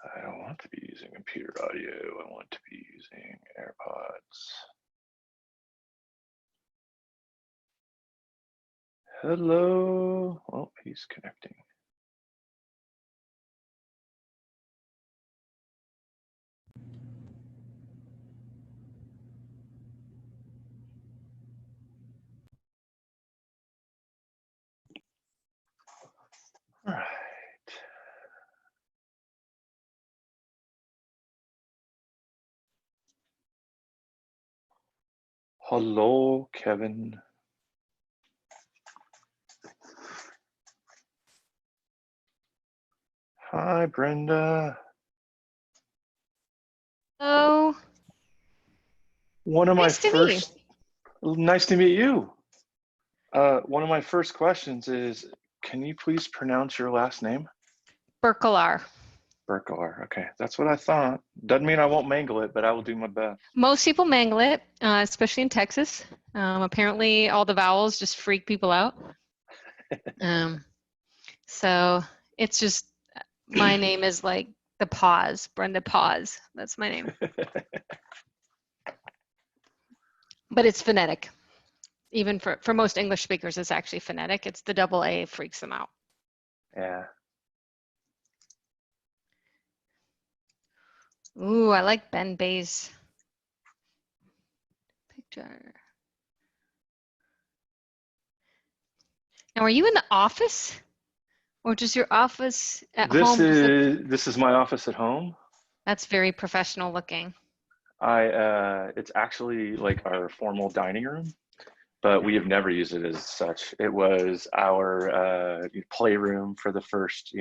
I don't want to be using computer audio. I want to be using AirPods. Hello. Oh, he's connecting. All right. Hello, Kevin. Hi, Brenda. Hello. One of Nice my to meet first, nice to meet you. One of my first questions is, can you please pronounce your last name? Berkelar. Berkelar. Okay, that's what I thought. Doesn't mean I won't mangle it, but I will do my best. Most people mangle it, especially in Texas. Apparently, all the vowels just freak people out. So it's just, my name is like the pause, Brenda Pause. That's my name. But it's phonetic. Even for most English speakers, it's actually phonetic. It's the double A freaks them out. Yeah. Ooh, I like Ben Bay's picture. Now, are you in the office? Or just your office at home? This is my office at home. That's very professional looking. It's actually like our formal dining room, but we have never used it as such. It was our playroom for the first,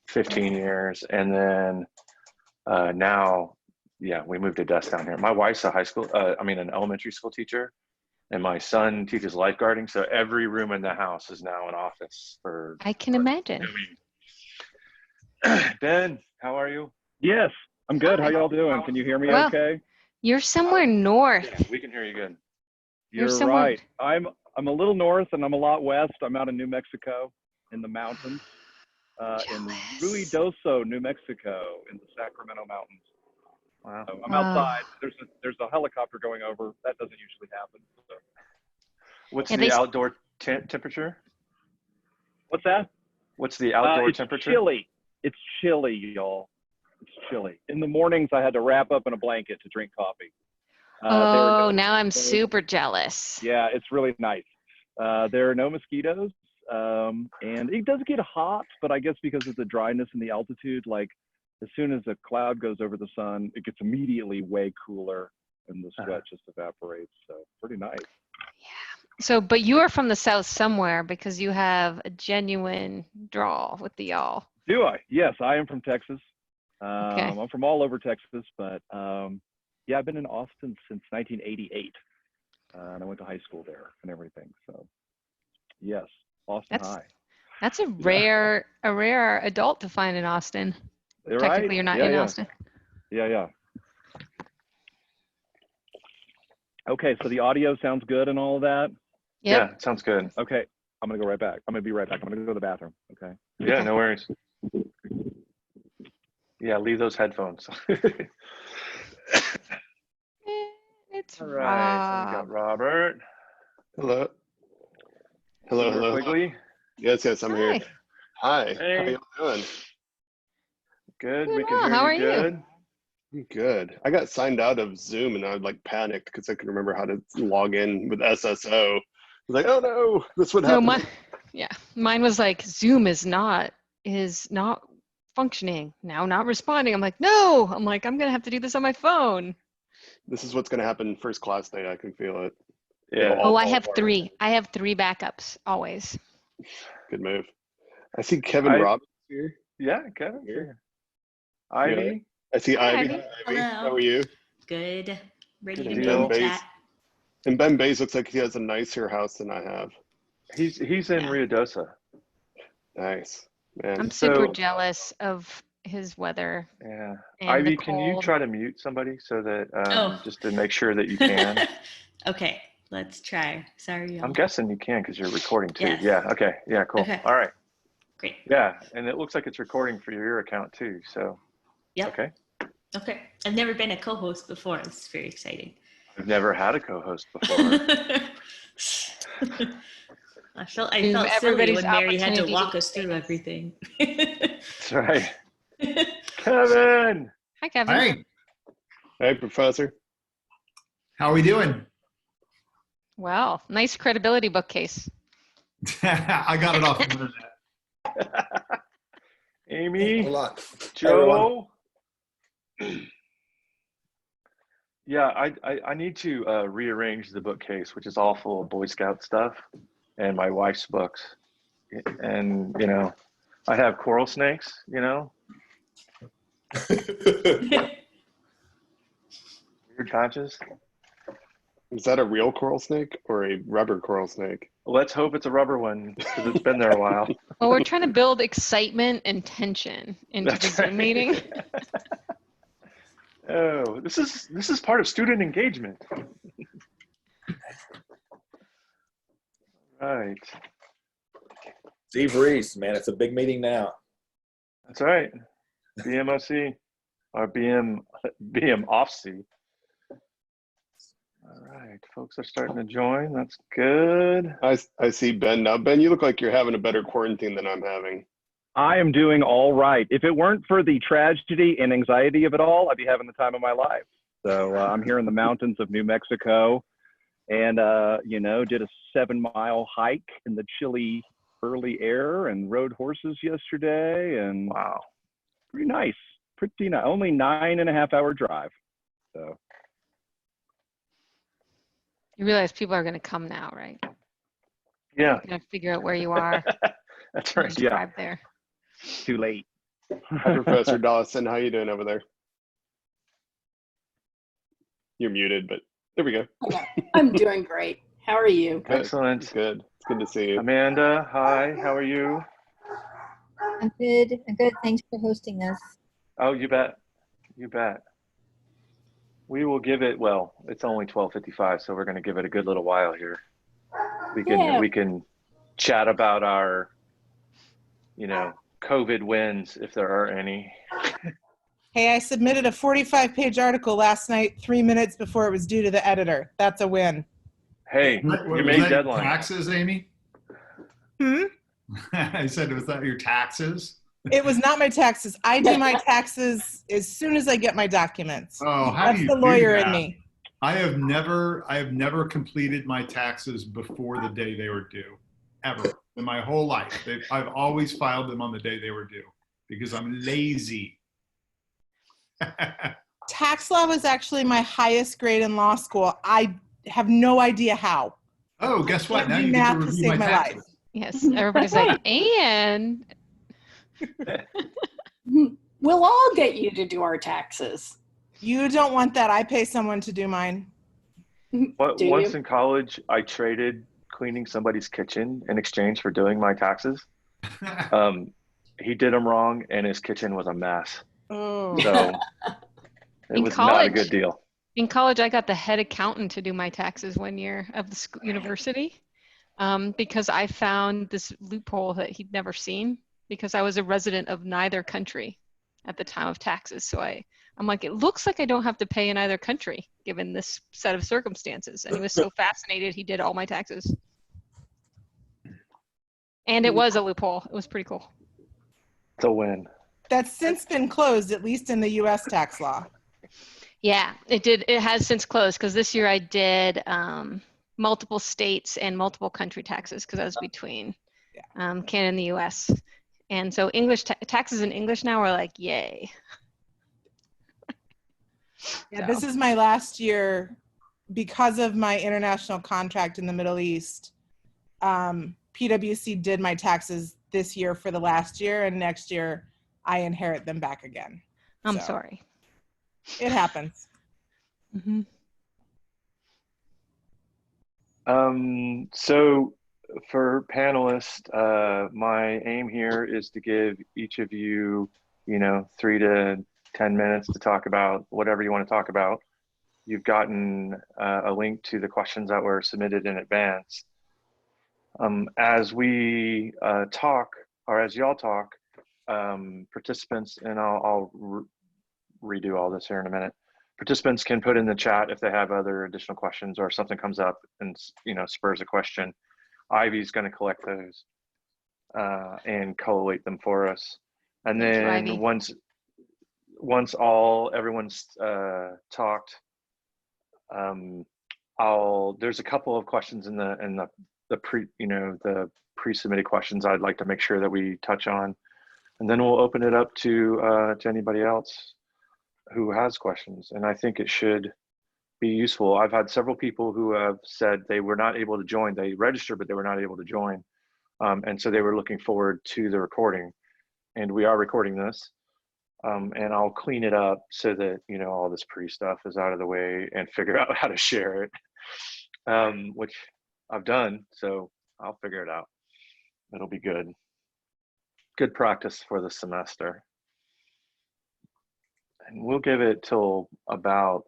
15 years, and then now, yeah, we moved a desk down here. My wife's an elementary school teacher, and my son teaches lifeguarding, so every room in the house is now an office for. I can imagine. Ben, how are you? Yes, I'm good. Hi. How y'all doing? Can you hear me Well, okay? You're somewhere north. Yeah, we can hear you good. You're You're somewhere... right. I'm a little north and I'm a lot west. I'm out in New Mexico in the mountains, in Ruidoso, New Mexico, in the Sacramento Mountains. Wow. So I'm outside. There's a helicopter going over. That doesn't usually happen. So. What's the outdoor temperature? What's that? What's the outdoor it's temperature? Chilly. It's chilly, y'all. It's chilly. In the mornings, I had to wrap up in a blanket to drink coffee. Now I'm super jealous. Yeah, it's really nice. There are no mosquitoes, and it does get hot, but I guess because of the dryness and the altitude, like as soon as a cloud goes over the sun, it gets immediately way cooler and the sweat just evaporates. So pretty nice. Yeah. So, but you are from the South somewhere because you have a genuine drawl with the y'all. Do I? Yes, I am from Texas. Okay. I'm from all over Texas, but yeah, I've been in Austin since 1988, and I went to high school there and everything. So, yes, Austin High. That's a rare adult to find in Austin. Right? Technically, you're not in Austin. Yeah. Okay, so the audio sounds good and all of that? Yep. Yeah, sounds good. Okay, I'm gonna go right back. I'm gonna be right back. I'm gonna go to the bathroom, okay? Yeah, no worries. Yeah, leave those headphones. It's all right, so we got Robert. Hello. Hello. Quigley. Yes, I'm here. Hi. Hey. How you doing? Good. Doing We can well. hear How you are good. you? I'm good. I got signed out of Zoom and I like panicked because I couldn't remember how to log in with SSO. I was like, oh no, this would happen. Mine was like Zoom is not functioning now, not responding. I'm like, no. I'm like, I'm gonna have to do this on my phone. This is what's gonna happen first class day. I can feel it. Yeah. I have three. I have three backups always. Good move. I see Kevin Robbins here. Yeah, Kevin here. Ivy. I see Ivy. Hi, Ivy. hello. How are you? Good. Ready to deal. meet chat. And Ben Bays looks like he has a nicer house than I have. He's in Ruidoso. Nice. Man. I'm super jealous of his weather. Yeah. And Ivy, can you try to mute somebody so that just to make sure that you can? Okay, let's try. Sorry, y'all. I'm guessing you can because you're recording too. Yes. Yeah. Okay. Yeah. Cool. Okay. All right. Great. Yeah, and it looks like it's recording for your account too. So, Yep. okay. Okay. I've never been a co-host before. It's very exciting. I've never had a co-host before. I felt silly Everybody's when Mary had to opportunity to walk be us through famous. everything. That's right. Kevin. Hi, Kevin. Hey, Hey, Professor. how are we doing? Wow, nice credibility bookcase. I got it off the internet. Amy. Thanks a lot. Joe. Yeah, I need to rearrange the bookcase, which is all full of Boy Scout stuff and my wife's books. And, you know, I have coral snakes, you know, weird patches. Is that a real coral snake or a rubber coral snake? Let's hope it's a rubber one because it's been there a while. Well, we're trying to build excitement and tension into the That's Zoom right. meeting. Oh, this is part of student engagement. Right. Steve Reese, man, it's a big meeting now. That's right. BMOC or BM off-C. All right, folks are starting to join. That's good. I see Ben now. Ben, you look like you're having a better quarantine than I'm having. I am doing all right. If it weren't for the tragedy and anxiety of it all, I'd be having the time of my life. So I'm here in the mountains of New Mexico and, you know, did a 7-mile hike in the chilly early air and rode horses yesterday, and Wow. pretty nice. Pretty nice. Only 9.5-hour drive. So You realize people are going to come now, right? Yeah, You're going to figure out where you are. that's right. Just Yeah. drive there. too late. Hi, Professor Dawson. How you doing over there? You're muted, but there we go. I'm doing great. How are you? Good. Excellent. Good. It's good to see you. Amanda, hi. How are you? I'm good. I'm good. Thanks for hosting us. Oh, you bet. You bet. We will give it. Well, it's only 12:55, so we're going to give it a good little while here. Yeah. We can chat about our, you know, COVID wins if there are any. Hey, I submitted a 45-page article last night, 3 minutes before it was due to the editor. That's a win. Hey, What you was made that, deadline. taxes, Amy? I said, was that your taxes? It was not my taxes. I do my taxes as soon as I get my documents. Oh, how That's do you the do lawyer that? in me. I have never completed my taxes before the day they were due, ever in my whole life. I've always filed them on the day they were due because I'm lazy. Tax law was actually my highest grade in law school. I have no idea how. Oh, guess what? Can't Now do you get to math to review save my my taxes. life. Yes, everybody's like, and We'll all get you to do our taxes. You don't want that. I pay someone to do mine. Do Once you? in college, I traded cleaning somebody's kitchen in exchange for doing my taxes. He did them wrong, and his kitchen was a mess. Oh. So it In was not a college. good deal. in college, I got the head accountant to do my taxes one year of the university because I found this loophole that he'd never seen because I was a resident of neither country at the time of taxes. So I'm like, it looks like I don't have to pay in either country given this set of circumstances. And he was so fascinated, he did all my taxes. And it was a loophole. It was pretty cool. It's a win. That's since been closed, at least in the U.S. tax law. Yeah, it did. It has since closed because this year I did multiple states and multiple country taxes because I was between Canada and the U.S. And so English taxes in English now are like, yay. Yeah, this is my last year because of my international contract in the Middle East. PwC did my taxes this year for the last year, and next year I inherit them back again. I'm So, sorry. It happens. Mm-hmm. So for panelists, my aim here is to give each of you, 3 to 10 minutes to talk about whatever you want to talk about. You've gotten a link to the questions that were submitted in advance. As we talk, or as y'all talk, participants, and I'll redo all this here in a minute. Participants can put in the chat if they have other additional questions or if something comes up and spurs a question. Ivy's going to collect those and collate them for us. And then once everyone's talked, there's a couple of questions in the pre-submitted questions I'd like to make sure that we touch on, and then we'll open it up to anybody else who has questions. And I think it should be useful. I've had several people who have said they were not able to join. They registered, but they were not able to join. And so they were looking forward to the recording. And we are recording this. And I'll clean it up so that, all this pre-stuff is out of the way and figure out how to share it, which I've done. So I'll figure it out. It'll be good. Good practice for the semester. And we'll give it till about,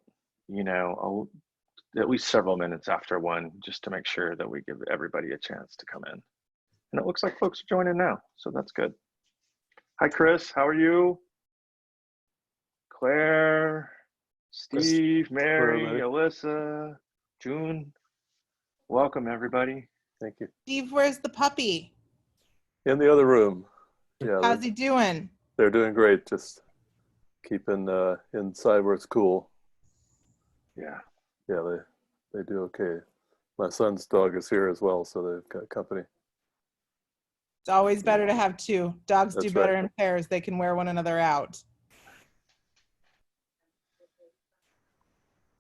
at least several minutes after 1, just to make sure that we give everybody a chance to come in. And it looks like folks are joining now, so that's good. Hi, Chris, how are you? Claire, Steve, Mary, Alyssa, June. Welcome, everybody. Thank you. Steve, where's the puppy? In the other room. Yeah. How's he doing? They're doing great. Just keeping inside where it's cool. Yeah. Yeah, they do okay. My son's dog is here as well, so they've got company. It's always better to have 2. Dogs do better right. in pairs. They can wear one another out.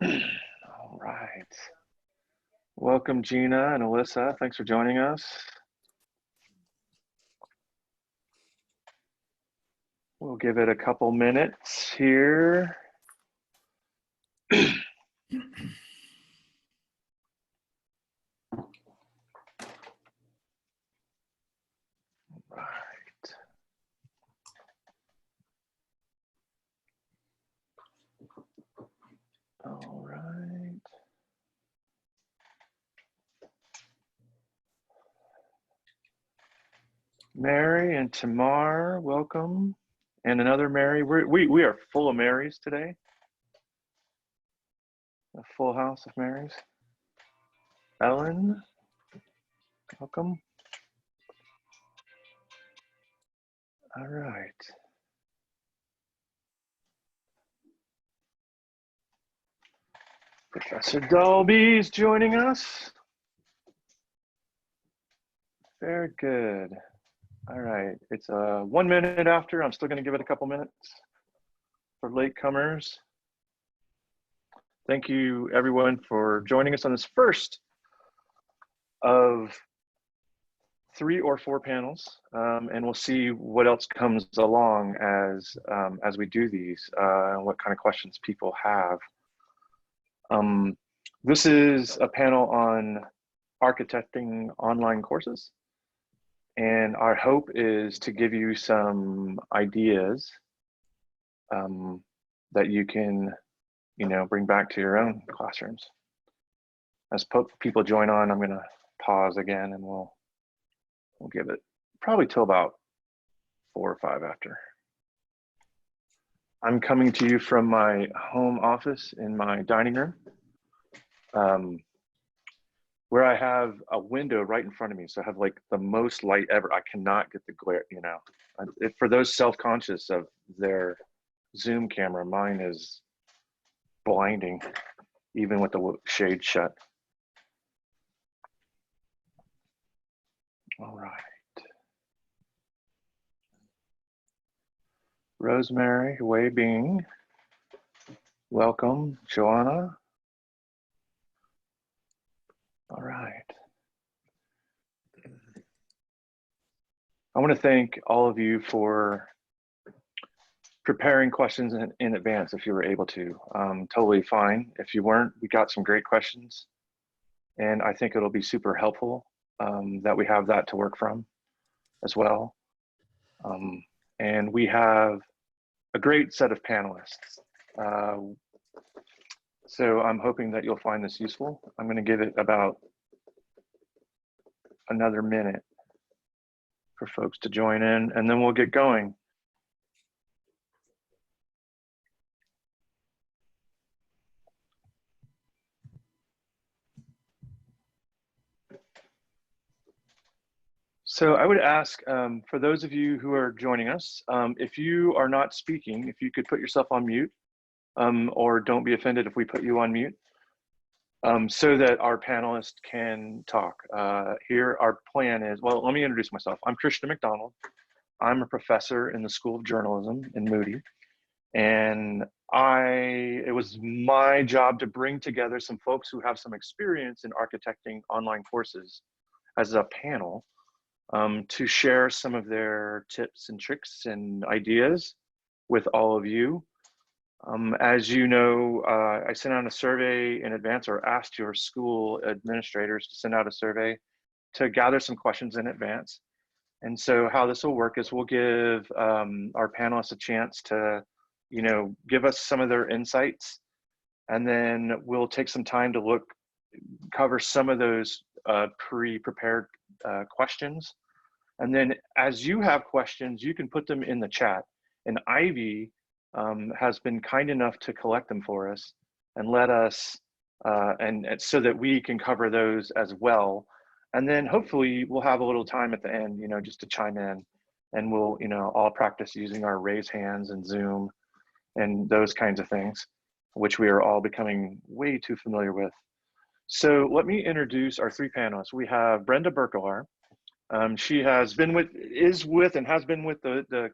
All right. Welcome, Gina and Alyssa. Thanks for joining us. We'll give it a couple minutes here. All right. Mary and Tamar, welcome. And another Mary. We are full of Marys today. A full house of Marys. Ellen, welcome. All right. Professor Dolby's joining us. Very good. All right, it's 1 minute after. I'm still going to give it a couple minutes for latecomers. Thank you, everyone, for joining us on this first of 3 or 4 panels, and we'll see what else comes along as we do these, and what kind of questions people have. This is a panel on architecting online courses. And our hope is to give you some ideas that you can, bring back to your own classrooms. As people join on, I'm going to pause again, and we'll give it probably till about 4 or 5 after. I'm coming to you from my home office in my dining room, where I have a window right in front of me. So I have like the most light ever. I cannot get the glare, for those self-conscious of their Zoom camera, mine is blinding, even with the shade shut. All right. Rosemary, Wei Bing, welcome. Joanna. All right. I want to thank all of you for preparing questions in advance if you were able to. Totally fine. If you weren't, we got some great questions. And I think it'll be super helpful that we have that to work from as well. And we have a great set of panelists. So I'm hoping that you'll find this useful. I'm going to give it about another minute for folks to join in, and then we'll get going. So I would ask, for those of you who are joining us, if you are not speaking, if you could put yourself on mute, or don't be offended if we put you on mute, so that our panelists can talk. Here, our plan is, well, let me introduce myself. I'm Trisha Mcdonald. I'm a professor in the School of Journalism in Moody. And it was my job to bring together some folks who have some experience in architecting online courses as a panel, to share some of their tips and tricks and ideas with all of you. As you know, I sent out a survey in advance, or asked your school administrators to send out a survey to gather some questions in advance. And so how this will work is we'll give our panelists a chance to, give us some of their insights, and then we'll take some time to cover some of those pre-prepared questions. And then as you have questions, you can put them in the chat, and Ivy has been kind enough to collect them for us and let us, and so that we can cover those as well. And then hopefully we'll have a little time at the end, just to chime in, and we'll, all practice using our raise hands and Zoom and those kinds of things, which we are all becoming way too familiar with. So let me introduce our three panelists. We have Brenda Berkelar. She has been with the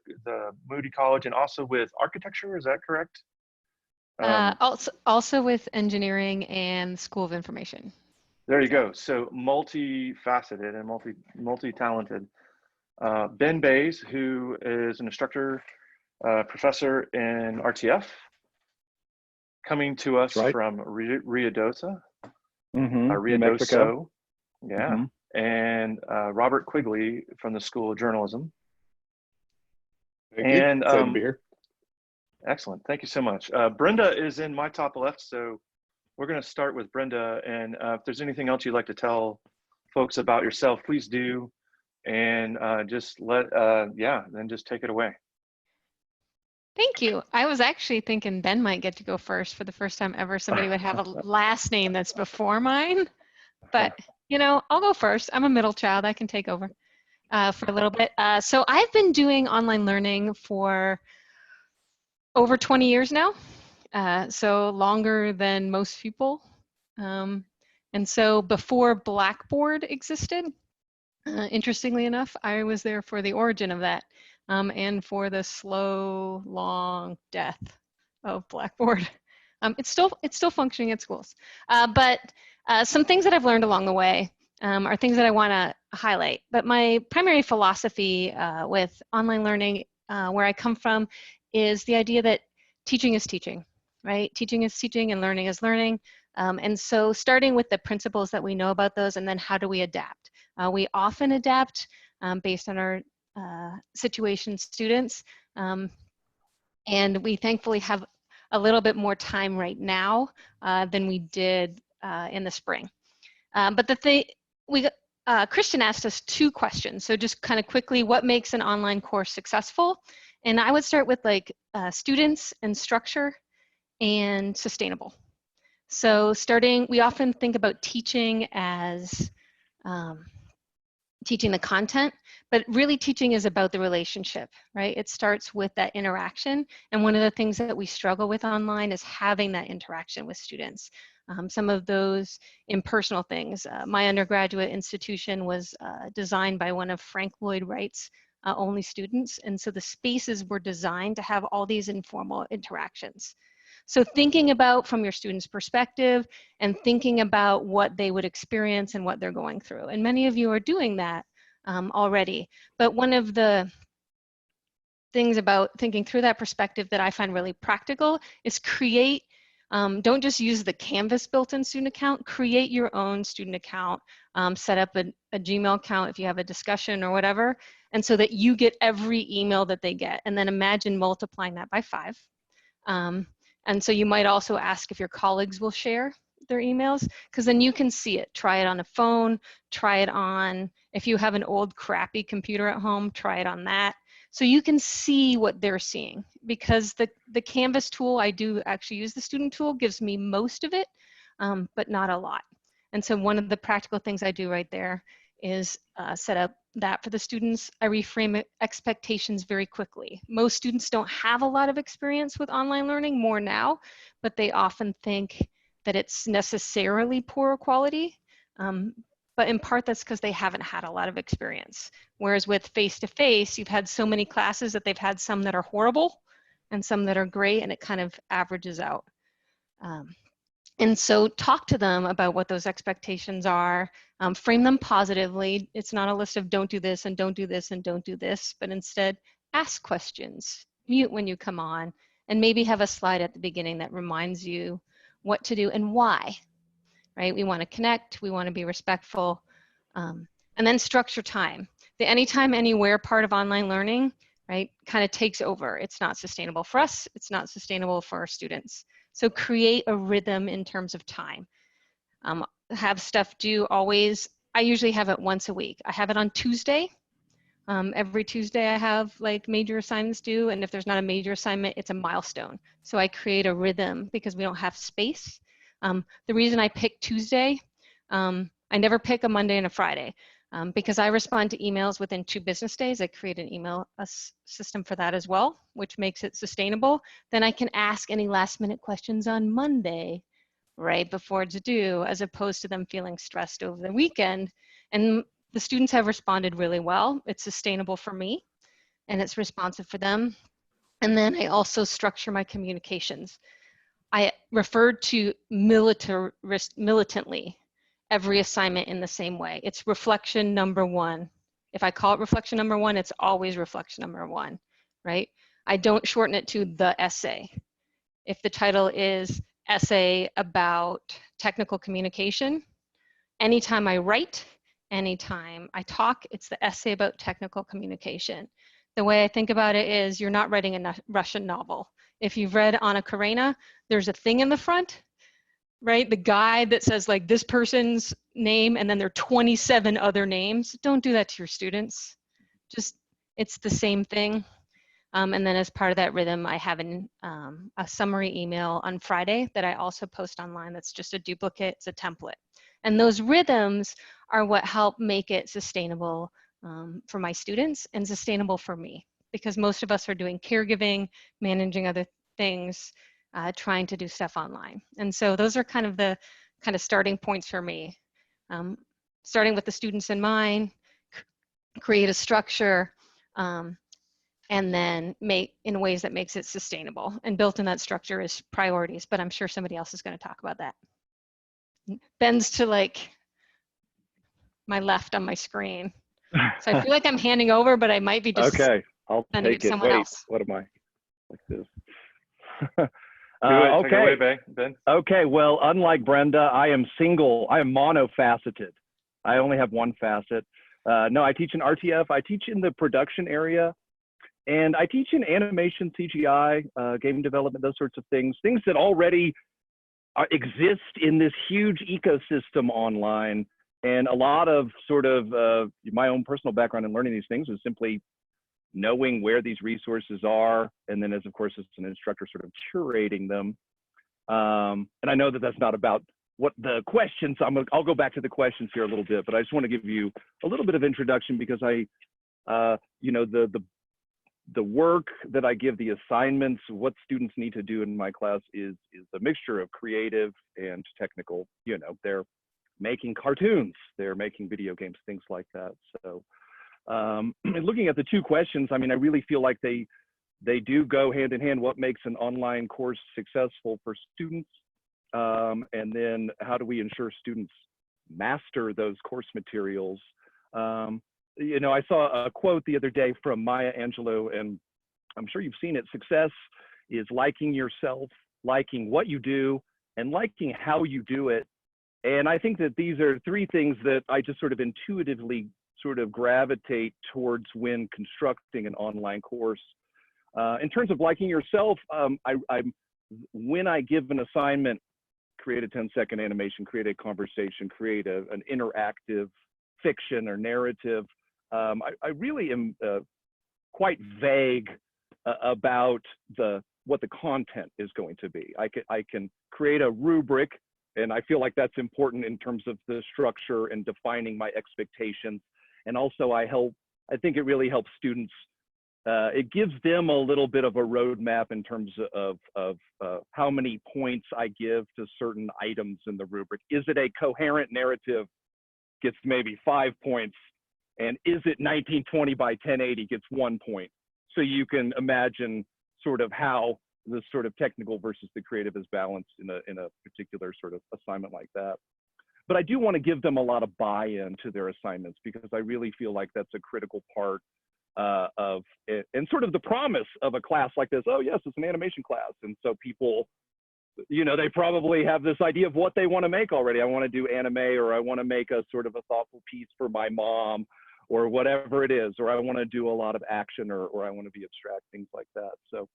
Moody College, and also with architecture, is that correct? Also with engineering and School of Information. There you go. So multifaceted and multi-talented. Ben Bays, who is an instructor, professor in RTF, coming to us from Ruidoso. Mexico. Yeah. And Robert Quigley from the School of Journalism. Thank you. Excited to be here. Excellent. Thank you so much. Brenda is in my top left, so we're going to start with Brenda. And if there's anything else you'd like to tell folks about yourself, please do. And just then just take it away. Thank you. I was actually thinking Ben might get to go first. For the first time ever, somebody would have a last name that's before mine. But, I'll go first. I'm a middle child. I can take over for a little bit. So I've been doing online learning for over 20 years now, so longer than most people. And so before Blackboard existed, interestingly enough, I was there for the origin of that, and for the slow, long death of Blackboard. It's still functioning at schools, but some things that I've learned along the way are things that I want to highlight. But my primary philosophy with online learning, where I come from, is the idea that teaching is teaching, right? Teaching is teaching and learning is learning. And so starting with the principles that we know about those, and then how do we adapt? We often adapt based on our situation students. And we thankfully have a little bit more time right now than we did in the spring. But Christian asked us two questions. So just kind of quickly, what makes an online course successful? And I would start with students and structure and sustainable. So we often think about teaching as teaching the content, but really teaching is about the relationship, right? It starts with that interaction. And one of the things that we struggle with online is having that interaction with students. Some of those impersonal things. My undergraduate institution was designed by one of Frank Lloyd Wright's only students. And so the spaces were designed to have all these informal interactions. So thinking about from your students' perspective and thinking about what they would experience and what they're going through. And many of you are doing that already. But one of the things about thinking through that perspective that I find really practical is create, don't just use the Canvas built-in student account, create your own student account, set up a Gmail account if you have a discussion or whatever, and so that you get every email that they get. And then imagine multiplying that by 5. And so you might also ask if your colleagues will share their emails, because then you can see it. Try it on a phone, try it on If you have an old crappy computer at home, try it on that. So you can see what they're seeing, because the Canvas tool, I do actually use the student tool, gives me most of it, but not a lot. And so one of the practical things I do right there is set up that for the students. I reframe expectations very quickly. Most students don't have a lot of experience with online learning, more now, but they often think that it's necessarily poor quality. But in part that's because they haven't had a lot of experience. Whereas with face-to-face, you've had so many classes that they've had some that are horrible and some that are great, and it kind of averages out. And so talk to them about what those expectations are, frame them positively. It's not a list of don't do this and don't do this and don't do this, but instead ask questions, mute when you come on, and maybe have a slide at the beginning that reminds you what to do and why, right? We want to connect, we want to be respectful, and then structure time. The anytime, anywhere part of online learning, right, kind of takes over. It's not sustainable for us, it's not sustainable for our students. So create a rhythm in terms of time. Have stuff due always. I usually have it once a week. I have it on Tuesday. Every Tuesday I have like major assignments due, and if there's not a major assignment, it's a milestone. So I create a rhythm because we don't have space. The reason I pick Tuesday, I never pick a Monday and a Friday. Because I respond to emails within 2 business days, I create an email system for that as well, which makes it sustainable. Then I can ask any last minute questions on Monday, right before it's due, as opposed to them feeling stressed over the weekend. And the students have responded really well. It's sustainable for me, and it's responsive for them. And then I also structure my communications. I refer to militantly every assignment in the same way. It's reflection number 1. If I call it reflection number 1, it's always reflection number 1, right? I don't shorten it to the essay. If the title is essay about technical communication, anytime I write, anytime I talk, it's the essay about technical communication. The way I think about it is you're not writing a Russian novel. If you've read Anna Karenina, there's a thing in the front, right? The guide that says like this person's name and then there are 27 other names. Don't do that to your students. Just, it's the same thing. And then as part of that rhythm, I have a summary email on Friday that I also post online. That's just a duplicate, it's a template. And those rhythms are what help make it sustainable for my students and sustainable for me, because most of us are doing caregiving, managing other things, trying to do stuff online. And so those are kind of the starting points for me. Starting with the students in mind, create a structure, and then make in ways that makes it sustainable. And built in that structure is priorities, but I'm sure somebody else is going to talk about that. Ben's to like my left on my screen. So I feel like I'm handing over, but I might be just okay, I'll sending take it to it. someone Wait, else. what am I? Like this. Take it away, Okay. Ben. Okay, well, unlike Brenda, I am single. I am monofaceted. I only have one facet. No, I teach in RTF. I teach in the production area, and I teach in animation, CGI, game development, those sorts of things that already exist in this huge ecosystem online. And a lot of sort of my own personal background in learning these things was simply knowing where these resources are, and then as of course as an instructor sort of curating them. And I know that that's not about what the questions, I'll go back to the questions here a little bit, but I just want to give you a little bit of introduction because you know, the work that I give, the assignments, what students need to do in my class is a mixture of creative and technical. You know, they're making cartoons, they're making video games, things like that. So looking at the 2 questions, I mean, I really feel like they do go hand in hand. What makes an online course successful for students? And then how do we ensure students master those course materials? You know, I saw a quote the other day from Maya Angelou, and I'm sure you've seen it. Success is liking yourself, liking what you do, and liking how you do it. And I think that these are 3 things that I just sort of intuitively sort of gravitate towards when constructing an online course. In terms of liking yourself, when I give an assignment, create a 10-second animation, create a conversation, create an interactive fiction or narrative. I really am quite vague about what the content is going to be. I can create a rubric, and I feel like that's important in terms of the structure and defining my expectations. And also I think it really helps students. It gives them a little bit of a roadmap in terms of how many points I give to certain items in the rubric. Is it a coherent narrative? Gets maybe 5 points. And is it 1920 by 1080? Gets 1 point. So you can imagine sort of how the sort of technical versus the creative is balanced in a particular sort of assignment like that. But I do want to give them a lot of buy-in to their assignments, because I really feel like that's a critical part of it, and sort of the promise of a class like this. Oh yes, it's an animation class, and so people, you know, they probably have this idea of what they want to make already. I want to do anime, or I want to make a sort of a thoughtful piece for my mom, or whatever it is, or I want to do a lot of action, or I want to be abstract, things like that. So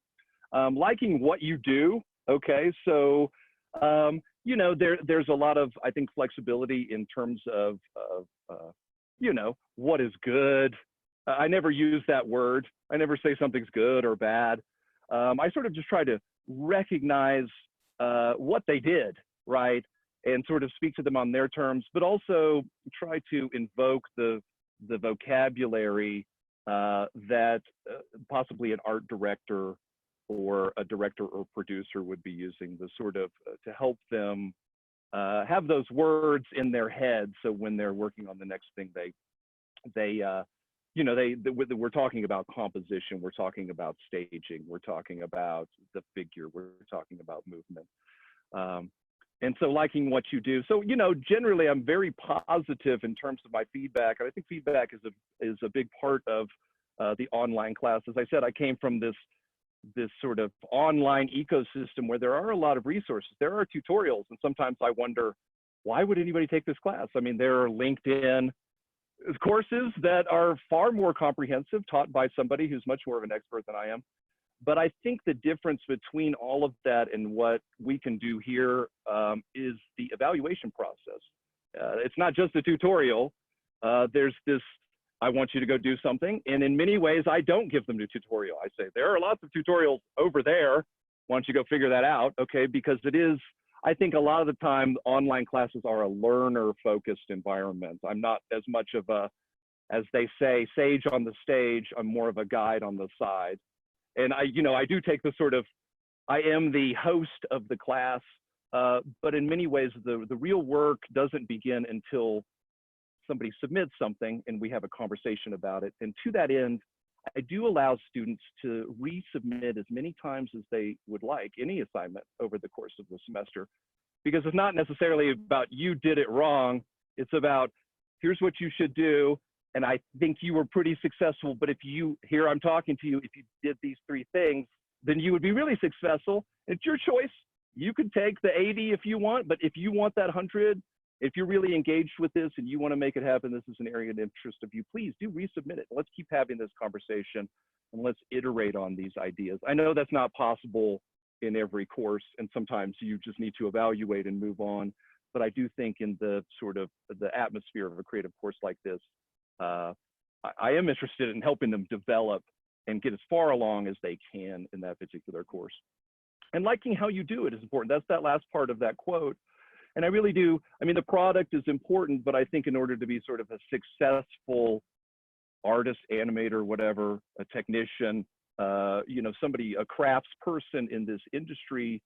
liking what you do. Okay, so you know, there's a lot of, I think, flexibility in terms of you know, what is good. I never use that word. I never say something's good or bad. I sort of just try to recognize what they did, right? And sort of speak to them on their terms, but also try to invoke the vocabulary that possibly an art director or a director or producer would be using, the sort of to help them have those words in their head, so when they're working on the next thing, they you know, we're talking about composition, we're talking about staging, we're talking about the figure, we're talking about movement. And so liking what you do. So, you know, generally I'm very positive in terms of my feedback. And I think feedback is a big part of the online class. As I said, I came from this sort of online ecosystem where there are a lot of resources. There are tutorials, and sometimes I wonder, why would anybody take this class? I mean, there are LinkedIn courses that are far more comprehensive, taught by somebody who's much more of an expert than I am. But I think the difference between all of that and what we can do here is the evaluation process. It's not just a tutorial. There's this, I want you to go do something. And in many ways, I don't give them a tutorial. I say, there are lots of tutorials over there. Why don't you go figure that out? Okay, because it is, I think a lot of the time, online classes are a learner-focused environment. I'm not as much of a, as they say, sage on the stage. I'm more of a guide on the side. And I do take the sort of, I am the host of the class, but in many ways, the real work doesn't begin until somebody submits something and we have a conversation about it. And to that end, I do allow students to resubmit as many times as they would like any assignment over the course of the semester, because it's not necessarily about you did it wrong. It's about, here's what you should do. And I think you were pretty successful, but if you, here I'm talking to you, if you did these 3 things, then you would be really successful. It's your choice. You could take the 80 if you want, but if you want that 100, if you're really engaged with this and you want to make it happen, this is an area of interest of you, please do resubmit it. Let's keep having this conversation and let's iterate on these ideas. I know that's not possible in every course, and sometimes you just need to evaluate and move on. But I do think in the sort of the atmosphere of a creative course like this, I am interested in helping them develop and get as far along as they can in that particular course. And liking how you do it is important. That's that last part of that quote. And I really do, I mean, the product is important, but I think in order to be sort of a successful artist, animator, whatever, a technician, you know, somebody, a crafts person in this industry,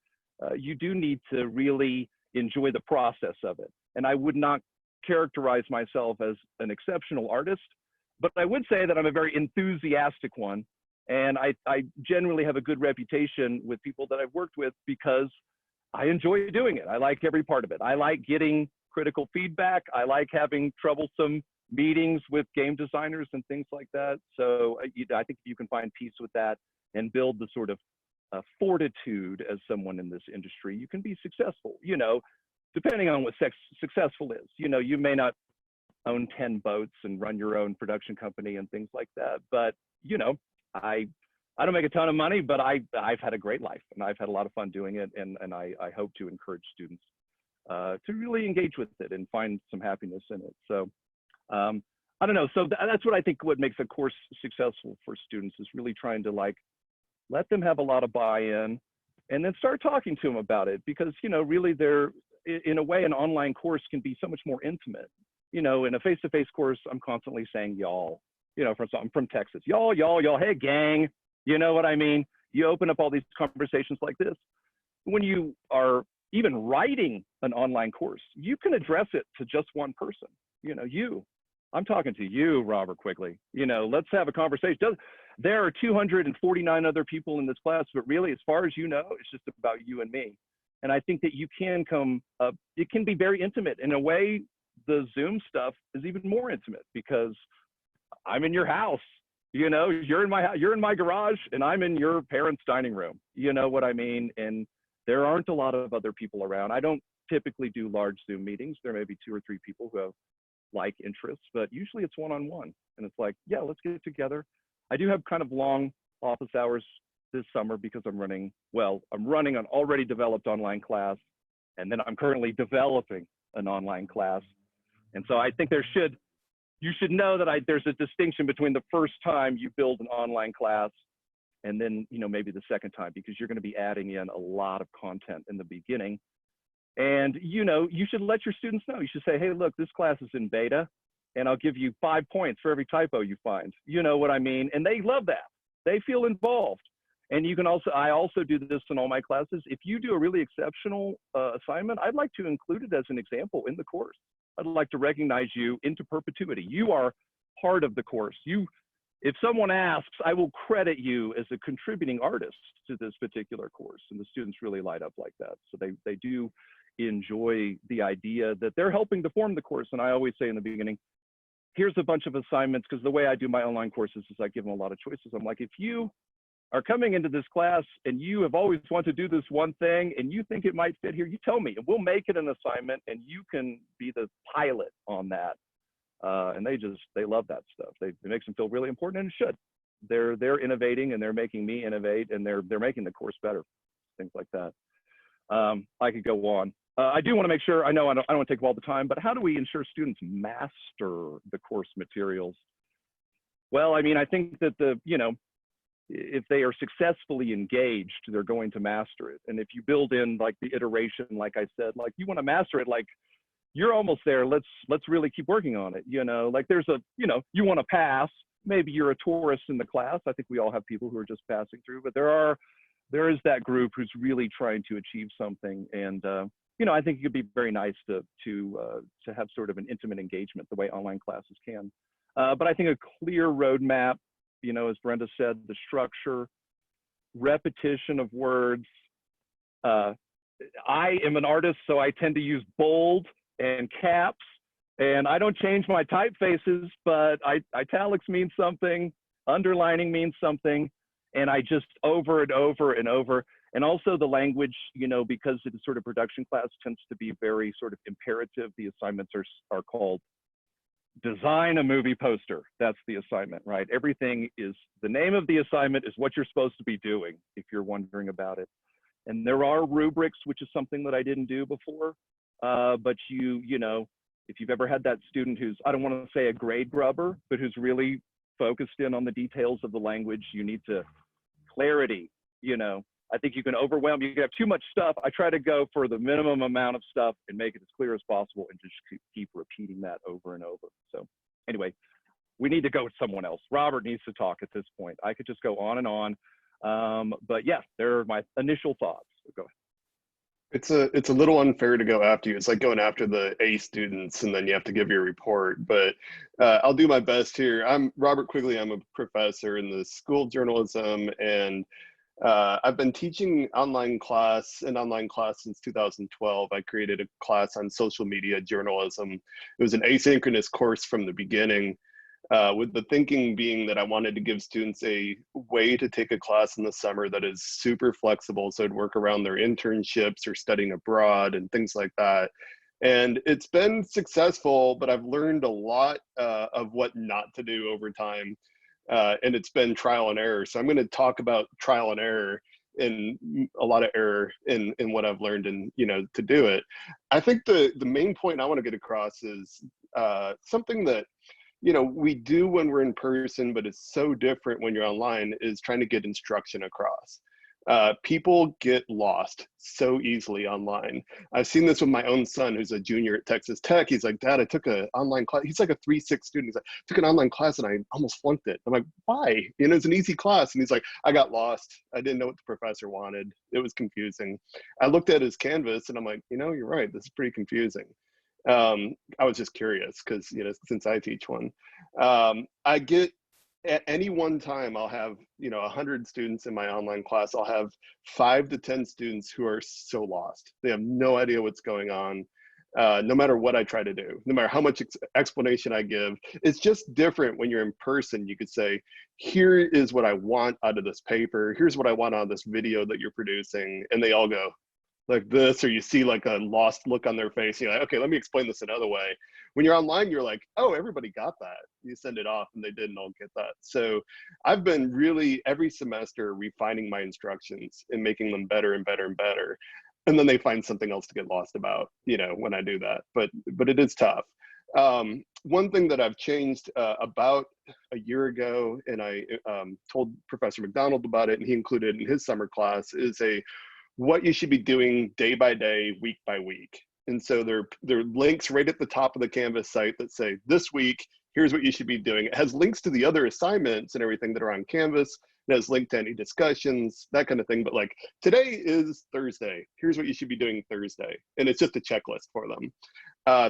you do need to really enjoy the process of it. And I would not characterize myself as an exceptional artist, but I would say that I'm a very enthusiastic one. And I generally have a good reputation with people that I've worked with because I enjoy doing it. I like every part of it. I like getting critical feedback. I like having troublesome meetings with game designers and things like that. So I think you can find peace with that and build the sort of fortitude as someone in this industry. You can be successful, you know, depending on what successful is. You know, you may not own 10 boats and run your own production company and things like that. But, you know, I don't make a ton of money, but I've had a great life and I've had a lot of fun doing it. And I hope to encourage students to really engage with it and find some happiness in it. So I don't know. So that's what I think what makes a course successful for students is really trying to like let them have a lot of buy-in and then start talking to them about it, because, you know, really they're, in a way, an online course can be so much more intimate. You know, in a face-to-face course, I'm constantly saying y'all, you know, I'm from Texas, y'all, hey gang, you know what I mean? You open up all these conversations like this. When you are even writing an online course, you can address it to just one person, you know, I'm talking to you, Robert Quigley. You know, let's have a conversation. There are 249 other people in this class, but really, as far as you know, it's just about you and me. And I think that you can come up, it can be very intimate. In a way, the Zoom stuff is even more intimate because I'm in your house. You know, you're in my house, you're in my garage, and I'm in your parents' dining room. You know what I mean? And there aren't a lot of other people around. I don't typically do large Zoom meetings. There may be 2 or 3 people who have like interests, but usually it's one-on-one. And it's like, yeah, let's get together. I do have kind of long office hours this summer because I'm running an already developed online class, and then I'm currently developing an online class. And so I think you should know that there's a distinction between the first time you build an online class and then, you know, maybe the second time, because you're going to be adding in a lot of content in the beginning. And, you know, you should let your students know. You should say, hey, look, this class is in beta, and I'll give you 5 points for every typo you find. You know what I mean? And they love that. They feel involved. And you can I also do this in all my classes. If you do a really exceptional assignment, I'd like to include it as an example in the course. I'd like to recognize you into perpetuity. You are part of the course. If someone asks, I will credit you as a contributing artist to this particular course. And the students really light up like that. So they do enjoy the idea that they're helping to form the course. And I always say in the beginning, here's a bunch of assignments, because the way I do my online courses is I give them a lot of choices. I'm like, if you are coming into this class and you have always wanted to do this one thing and you think it might fit here, you tell me, and we'll make it an assignment, and you can be the pilot on that. And they love that stuff. It makes them feel really important, and it should. They're innovating, and they're making me innovate, and they're making the course better, things like that. I could go on. I do want to make sure, I know I don't want to take up all the time, but how do we ensure students master the course materials? Well, I mean, I think that if they are successfully engaged, they're going to master it. And if you build in like the iteration, like I said, like you want to master it, like you're almost there, let's really keep working on it. You know, like there's you want to pass, maybe you're a tourist in the class. I think we all have people who are just passing through, but there is that group who's really trying to achieve something. And, I think it could be very nice to have sort of an intimate engagement the way online classes can. But I think a clear roadmap, as Brenda said, the structure, repetition of words. I am an artist, so I tend to use bold and caps, and I don't change my typefaces, but italics means something, underlining means something, and I just over and over and over. And also the language, because it is sort of production class, tends to be very sort of imperative. The assignments are called design a movie poster. That's the assignment, right? Everything is, the name of the assignment is what you're supposed to be doing, if you're wondering about it. And there are rubrics, which is something that I didn't do before. But if you've ever had that student who's, I don't want to say a grade grubber, but who's really focused in on the details of the language, you need to, clarity, I think you can overwhelm, you can have too much stuff. I try to go for the minimum amount of stuff and make it as clear as possible and just keep repeating that over and over. So anyway, we need to go with someone else. Robert needs to talk at this point. I could just go on and on. But yeah, there are my initial thoughts. So go ahead. It's a little unfair to go after you. It's like going after the A students and then you have to give your report, but I'll do my best here. I'm Robert Quigley. I'm a professor in the School of Journalism, and I've been teaching online class since 2012. I created a class on social media journalism. It was an asynchronous course from the beginning, with the thinking being that I wanted to give students a way to take a class in the summer that is super flexible, so it'd work around their internships or studying abroad and things like that. And it's been successful, but I've learned a lot of what not to do over time. And it's been trial and error. So I'm going to talk about trial and error. and a lot of error in what I've learned and, you know, to do it. I think the main point I want to get across is something that, you know, we do when we're in person, but it's so different when you're online, is trying to get instruction across. People get lost so easily online. I've seen this with my own son, who's a junior at Texas Tech. He's like, Dad, I took an online class. He's like a 3.6 student. He's like, took an online class and I almost flunked it. I'm like, why? You know, it's an easy class. And he's like, I got lost. I didn't know what the professor wanted. It was confusing. I looked at his Canvas and I'm like, you know, you're right. This is pretty confusing. I was just curious because, you know, since I teach one, I get, at any one time, I'll have, you know, 100 students in my online class. I'll have 5 to 10 students who are so lost. They have no idea what's going on, no matter what I try to do, no matter how much explanation I give. It's just different when you're in person. You could say, here is what I want out of this paper. Here's what I want out of this video that you're producing. And they all go like this, or you see like a lost look on their face. You're like, okay, let me explain this another way. When you're online, you're like, oh, everybody got that. You send it off and they didn't all get that. So I've been really every semester refining my instructions and making them better and better and better. And then they find something else to get lost about, you know, when I do that. But it is tough. One thing that I've changed about a year ago, and I told Professor Mcdonald about it, and he included it in his summer class, is what you should be doing day by day, week by week. And so there are links right at the top of the Canvas site that say, this week, here's what you should be doing. It has links to the other assignments and everything that are on Canvas. It has linked to any discussions, that kind of thing. But like, today is Thursday. Here's what you should be doing Thursday. And it's just a checklist for them.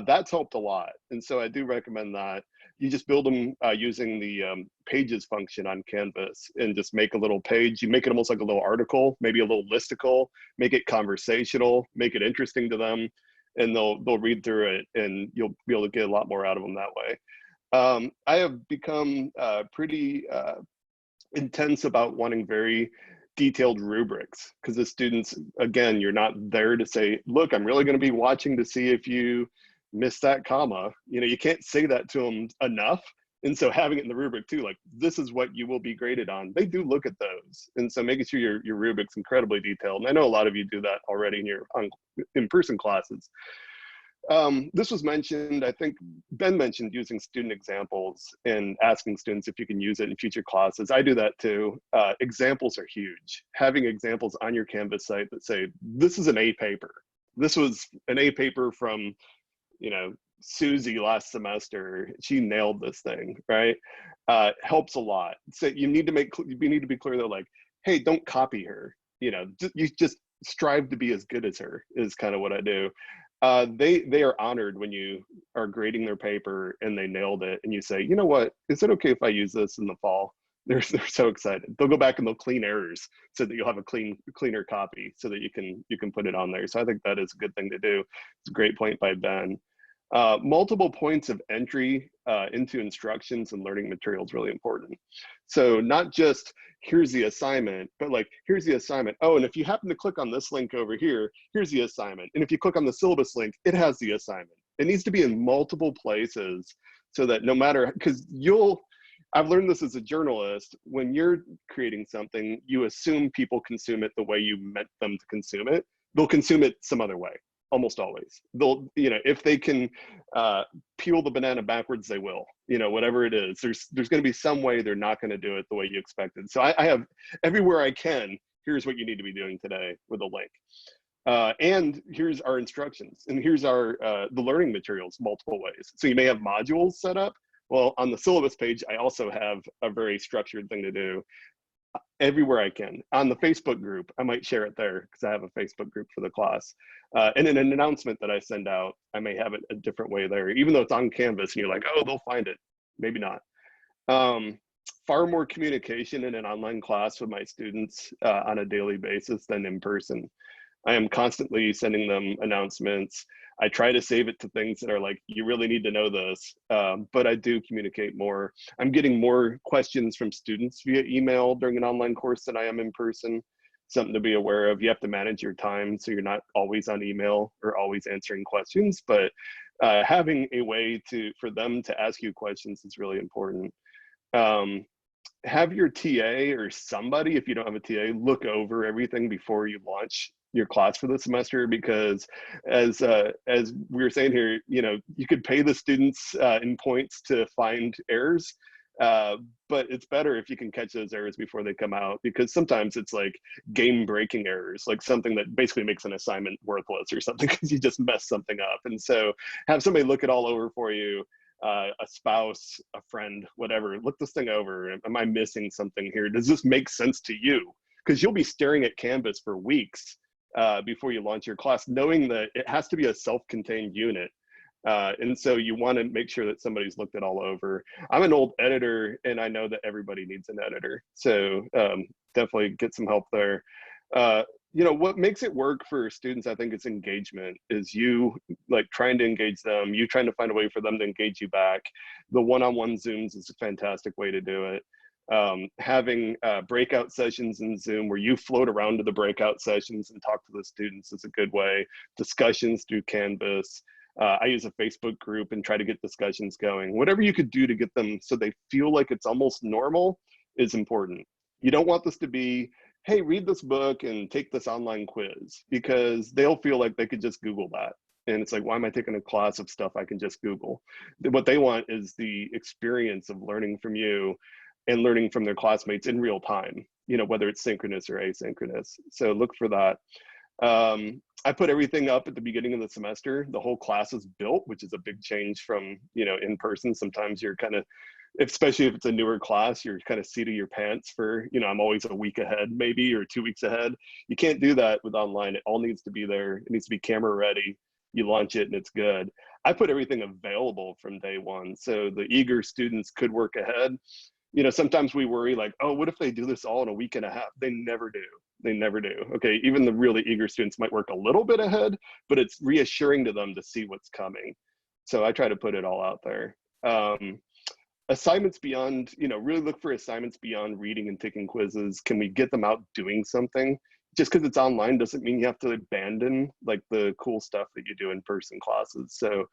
That's helped a lot. And so I do recommend that. You just build them using the pages function on Canvas and just make a little page. You make it almost like a little article, maybe a little listicle, make it conversational, make it interesting to them. And they'll read through it and you'll be able to get a lot more out of them that way. I have become pretty intense about wanting very detailed rubrics, because the students, again, you're not there to say, look, I'm really going to be watching to see if you missed that comma. You know, you can't say that to them enough. And so having it in the rubric too, like, this is what you will be graded on. They do look at those. And so making sure your rubric's incredibly detailed. And I know a lot of you do that already in your in-person classes. This was mentioned, I think Ben mentioned using student examples and asking students if you can use it in future classes. I do that too. Examples are huge. Having examples on your Canvas site that say, this is an A paper. This was an A paper from, you know, Susie last semester. She nailed this thing, right? Helps a lot. So you need to be clear though, like, hey, don't copy her. You know, you just strive to be as good as her is kind of what I do. They are honored when you are grading their paper and they nailed it and you say, you know what, is it okay if I use this in the fall? They're so excited. They'll go back and they'll clean errors so that you'll have a cleaner copy so that you can put it on there. So I think that is a good thing to do. It's a great point by Ben. Multiple points of entry into instructions and learning material is really important. So not just here's the assignment, but like, here's the assignment. Oh, and if you happen to click on this link over here, here's the assignment. And if you click on the syllabus link, it has the assignment. It needs to be in multiple places so that no matter, because I've learned this as a journalist, when you're creating something, you assume people consume it the way you meant them to consume it. They'll consume it some other way. Almost always. They'll, you know, if they can peel the banana backwards, they will, you know, whatever it is. There's going to be some way they're not going to do it the way you expected. So I have everywhere I can, here's what you need to be doing today with a link. And here's our instructions. And here's our the learning materials multiple ways. So you may have modules set up. Well, on the syllabus page, I also have a very structured thing to do. Everywhere I can. On the Facebook group, I might share it there because I have a Facebook group for the class. And in an announcement that I send out, I may have it a different way there, even though it's on Canvas and you're like, oh, they'll find it. Maybe not. Far more communication in an online class with my students on a daily basis than in person. I am constantly sending them announcements. I try to save it to things that are like, you really need to know this, but I do communicate more. I'm getting more questions from students via email during an online course than I am in person. Something to be aware of. You have to manage your time so you're not always on email or always answering questions, but having a way for them to ask you questions is really important. have your TA or somebody, if you don't have a TA, look over everything before you launch your class for the semester, because as we were saying here, you could pay the students in points to find errors, but it's better if you can catch those errors before they come out, because sometimes it's like game-breaking errors, like something that basically makes an assignment worthless or something because you just messed something up. And so have somebody look it all over for you. A spouse, a friend, whatever, look this thing over. Am I missing something here? Does this make sense to you? Because you'll be staring at Canvas for weeks before you launch your class, knowing that it has to be a self-contained unit. And so you want to make sure that somebody's looked it all over. I'm an old editor, and I know that everybody needs an editor. So definitely get some help there. What makes it work for students, I think, is engagement, is you like trying to engage them, you trying to find a way for them to engage you back. The one-on-one Zooms is a fantastic way to do it. Having breakout sessions in Zoom where you float around to the breakout sessions and talk to the students is a good way. Discussions through Canvas. I use a Facebook group and try to get discussions going. Whatever you could do to get them so they feel like it's almost normal is important. You don't want this to be, hey, read this book and take this online quiz, because they'll feel like they could just Google that. And it's like, why am I taking a class of stuff I can just Google? What they want is the experience of learning from you and learning from their classmates in real time, whether it's synchronous or asynchronous. So look for that. I put everything up at the beginning of the semester. The whole class is built, which is a big change from, in person. Sometimes you're kind of, especially if it's a newer class, you're kind of seat of your pants for, I'm always a week ahead maybe, or 2 weeks ahead. You can't do that with online. It all needs to be there. It needs to be camera ready. You launch it and it's good. I put everything available from day one, so the eager students could work ahead. Sometimes we worry like, oh, what if they do this all in a week and a half? They never do. They never do. Okay, even the really eager students might work a little bit ahead, but it's reassuring to them to see what's coming. So I try to put it all out there. Assignments beyond, really look for assignments beyond reading and taking quizzes. Can we get them out doing something? Just because it's online doesn't mean you have to abandon like the cool stuff that you do in person classes. So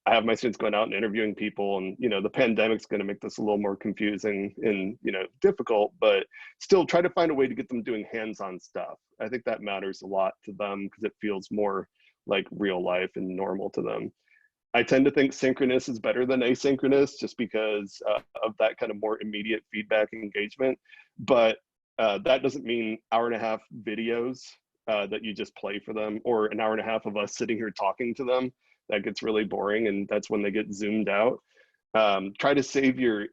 I have my students going out and interviewing people, and the pandemic's going to make this a little more confusing and difficult, but still try to find a way to get them doing hands-on stuff. I think that matters a lot to them because it feels more like real life and normal to them. I tend to think synchronous is better than asynchronous, just because of that kind of more immediate feedback and engagement. But that doesn't mean hour-and-a-half videos that you just play for them, or an hour and a half of us sitting here talking to them. That gets really boring, and that's when they get zoomed out. Try to save your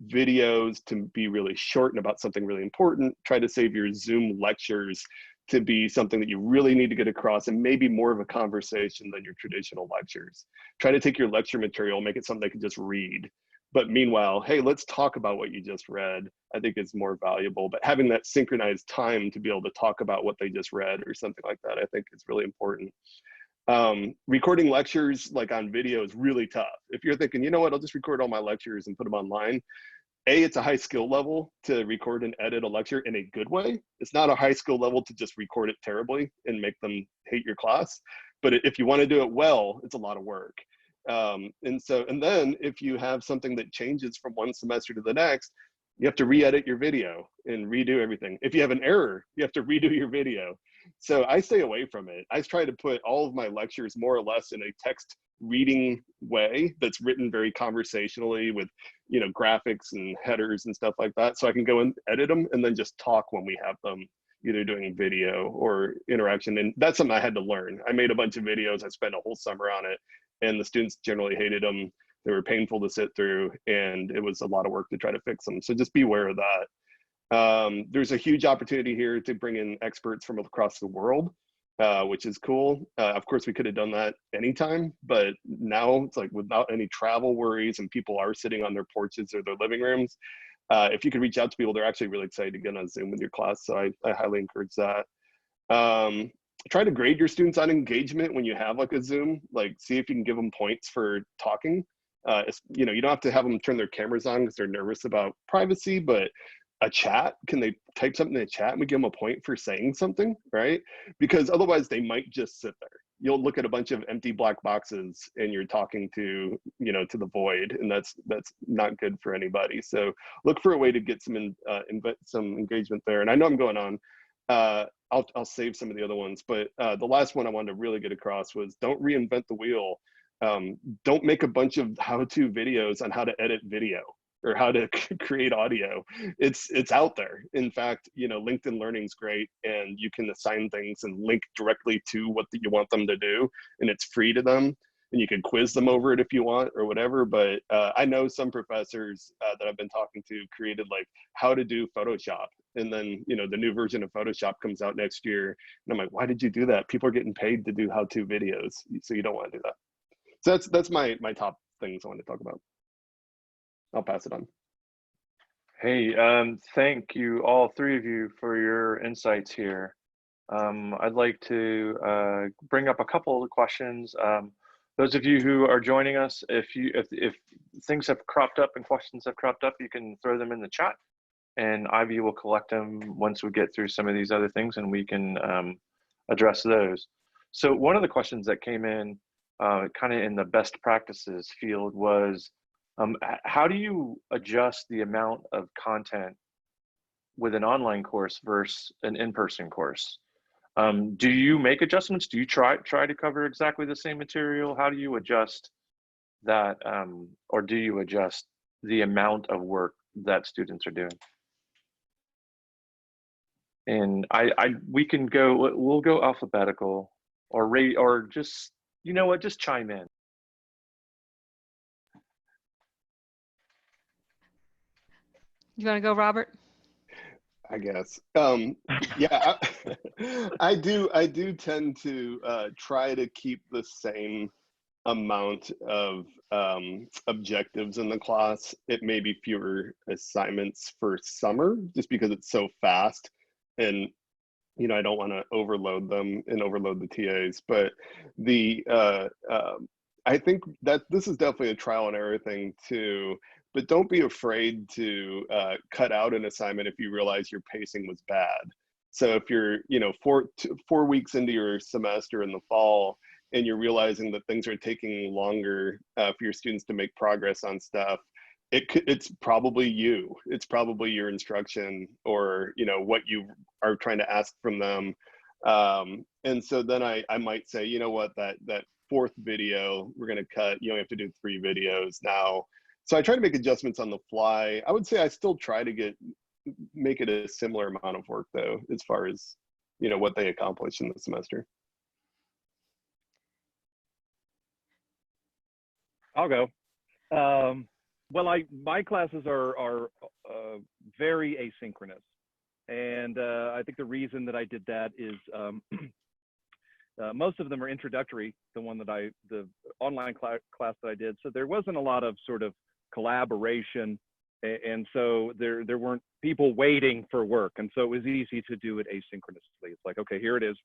videos to be really short and about something really important. Try to save your Zoom lectures to be something that you really need to get across, and maybe more of a conversation than your traditional lectures. Try to take your lecture material, make it something they can just read. But meanwhile, hey, let's talk about what you just read, I think is more valuable. But having that synchronized time to be able to talk about what they just read or something like that, I think is really important. Recording lectures like on video is really tough. If you're thinking, you know what, I'll just record all my lectures and put them online. It's a high skill level to record and edit a lecture in a good way. It's not a high skill level to just record it terribly and make them hate your class. But if you want to do it well, it's a lot of work. And then if you have something that changes from one semester to the next, you have to re-edit your video and redo everything. If you have an error, you have to redo your video. So I stay away from it. I try to put all of my lectures more or less in a text reading way that's written very conversationally with, graphics and headers and stuff like that. So I can go and edit them and then just talk when we have them either doing video or interaction. And that's something I had to learn. I made a bunch of videos. I spent a whole summer on it, and the students generally hated them. They were painful to sit through, and it was a lot of work to try to fix them. So just be aware of that. There's a huge opportunity here to bring in experts from across the world, which is cool. Of course, we could have done that anytime, but now it's like without any travel worries, and people are sitting on their porches or their living rooms. If you could reach out to people, they're actually really excited to get on Zoom with your class. So I highly encourage that. Try to grade your students on engagement when you have like a Zoom, like see if you can give them points for talking. You don't have to have them turn their cameras on because they're nervous about privacy, but a chat, can they type something in the chat and we give them a point for saying something, right? Because otherwise they might just sit there you'll look at a bunch of empty black boxes and you're talking to, you know, to the void, and that's not good for anybody. So look for a way to get some engagement there. And I know I'm going on. I'll save some of the other ones, but the last one I wanted to really get across was don't reinvent the wheel. Don't make a bunch of how-to videos on how to edit video or how to create audio. It's out there. In fact, you know, LinkedIn Learning's great, and you can assign things and link directly to what you want them to do, and it's free to them, and you can quiz them over it if you want or whatever. But I know some professors that I've been talking to created like how to do Photoshop, and then, you know, the new version of Photoshop comes out next year, and I'm like, why did you do that? People are getting paid to do how-to videos, so you don't want to do that. So that's my top things I want to talk about. I'll pass it on. Hey, thank you, all three of you, for your insights here. I'd like to bring up a couple of questions. Those of you who are joining us, if things have cropped up and questions have cropped up, you can throw them in the chat, and Ivy will collect them once we get through some of these other things, and we can address those. So one of the questions that came in kind of in the best practices field was, how do you adjust the amount of content with an online course versus an in-person course? Do you make adjustments? Do you try to cover exactly the same material? How do you adjust that, or do you adjust the amount of work that students are doing? And we can go, we'll go alphabetical, or just, you know what, just chime in. You want to go, Robert? I guess. Yeah, I do tend to try to keep the same amount of objectives in the class. It may be fewer assignments for summer just because it's so fast, and you know, I don't want to overload them and overload the TAs. But I think that this is definitely a trial and error thing too. But don't be afraid to cut out an assignment if you realize your pacing was bad. So if you're, you know, 4 weeks into your semester in the fall, and you're realizing that things are taking longer for your students to make progress on stuff, it's probably you. It's probably your instruction, or, you know, what you are trying to ask from them. And so then I might say, you know what, that fourth video we're going to cut. You only have to do 3 videos now. So I try to make adjustments on the fly. I would say I still try to make it a similar amount of work though, as far as, you know, what they accomplish in the semester. I'll go. Well, my classes are very asynchronous, and I think the reason that I did that is most of them are introductory. The online class that I did, so there wasn't a lot of sort of collaboration, and so there weren't people waiting for work, and so it was easy to do it asynchronously. It's like, okay, here it is.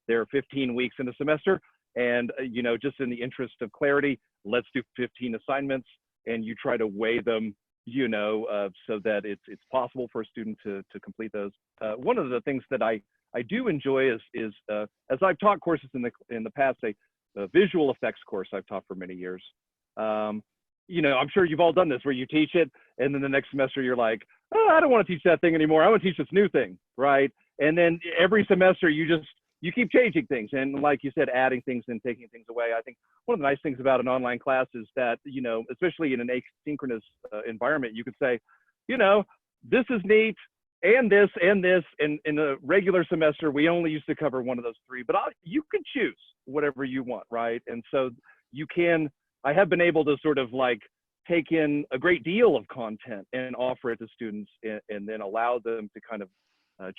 There are 15 weeks in the semester, and you know, just in the interest of clarity, let's do 15 assignments, and you try to weigh them, you know, so that it's possible for a student to complete those. One of the things that I do enjoy is as I've taught courses in the past, a visual effects course I've taught for many years. You know, I'm sure you've all done this, where you teach it, and then the next semester you're like, oh, I don't want to teach that thing anymore. I want to teach this new thing, right? And then every semester you keep changing things, and like you said, adding things and taking things away. I think one of the nice things about an online class is that, you know, especially in an asynchronous environment, you could say, you know, this is neat, and this, and this. And in a regular semester, we only used to cover one of those 3, but you can choose whatever you want, right? And so I have been able to sort of like take in a great deal of content and offer it to students, and then allow them to kind of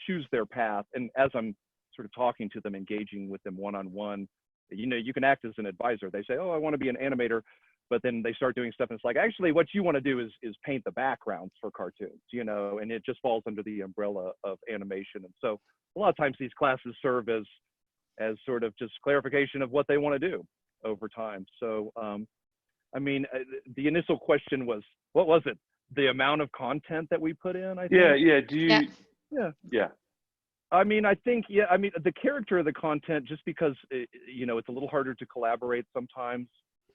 choose their path. And as I'm sort of talking to them, engaging with them one-on-one, you know, you can act as an advisor. They say, oh, I want to be an animator, but then they start doing stuff, and it's like, actually what you want to do is paint the backgrounds for cartoons, you know, and it just falls under the umbrella of animation. And so a lot of times these classes serve as sort of just clarification of what they want to do over time. So I mean, the initial question was, what was it? The amount of content that we put in, I think? Yeah. Do you? Yeah. I mean, I think, yeah, I mean, the character of the content, just because, you know, it's a little harder to collaborate sometimes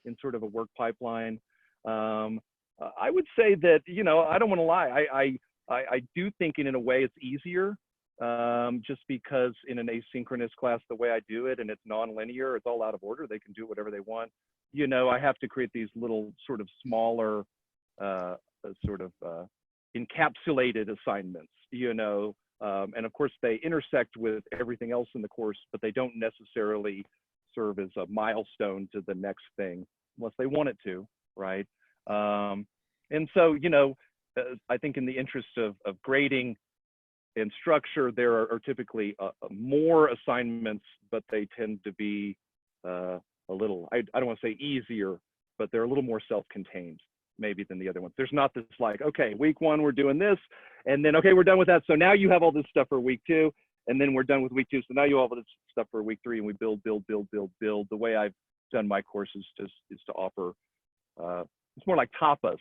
in sort of a work pipeline. I would say that, you know, I don't want to lie. I do think in a way it's easier, just because in an asynchronous class, the way I do it, and it's non-linear, it's all out of order. They can do whatever they want. You know, I have to create these little sort of smaller, encapsulated assignments, you know, and of course they intersect with everything else in the course, but they don't necessarily serve as a milestone to the next thing unless they want it to, right? And so, you know, I think in the interest of grading and structure, there are typically more assignments, but they tend to be a little, I don't want to say easier, but they're a little more self-contained maybe than the other ones. There's not this like, okay, week 1, we're doing this, and then, okay, we're done with that. So now you have all this stuff for week 2, and then we're done with week 2. So now you have all this stuff for week 3, and we build. The way I've done my courses is to offer, it's more like tapas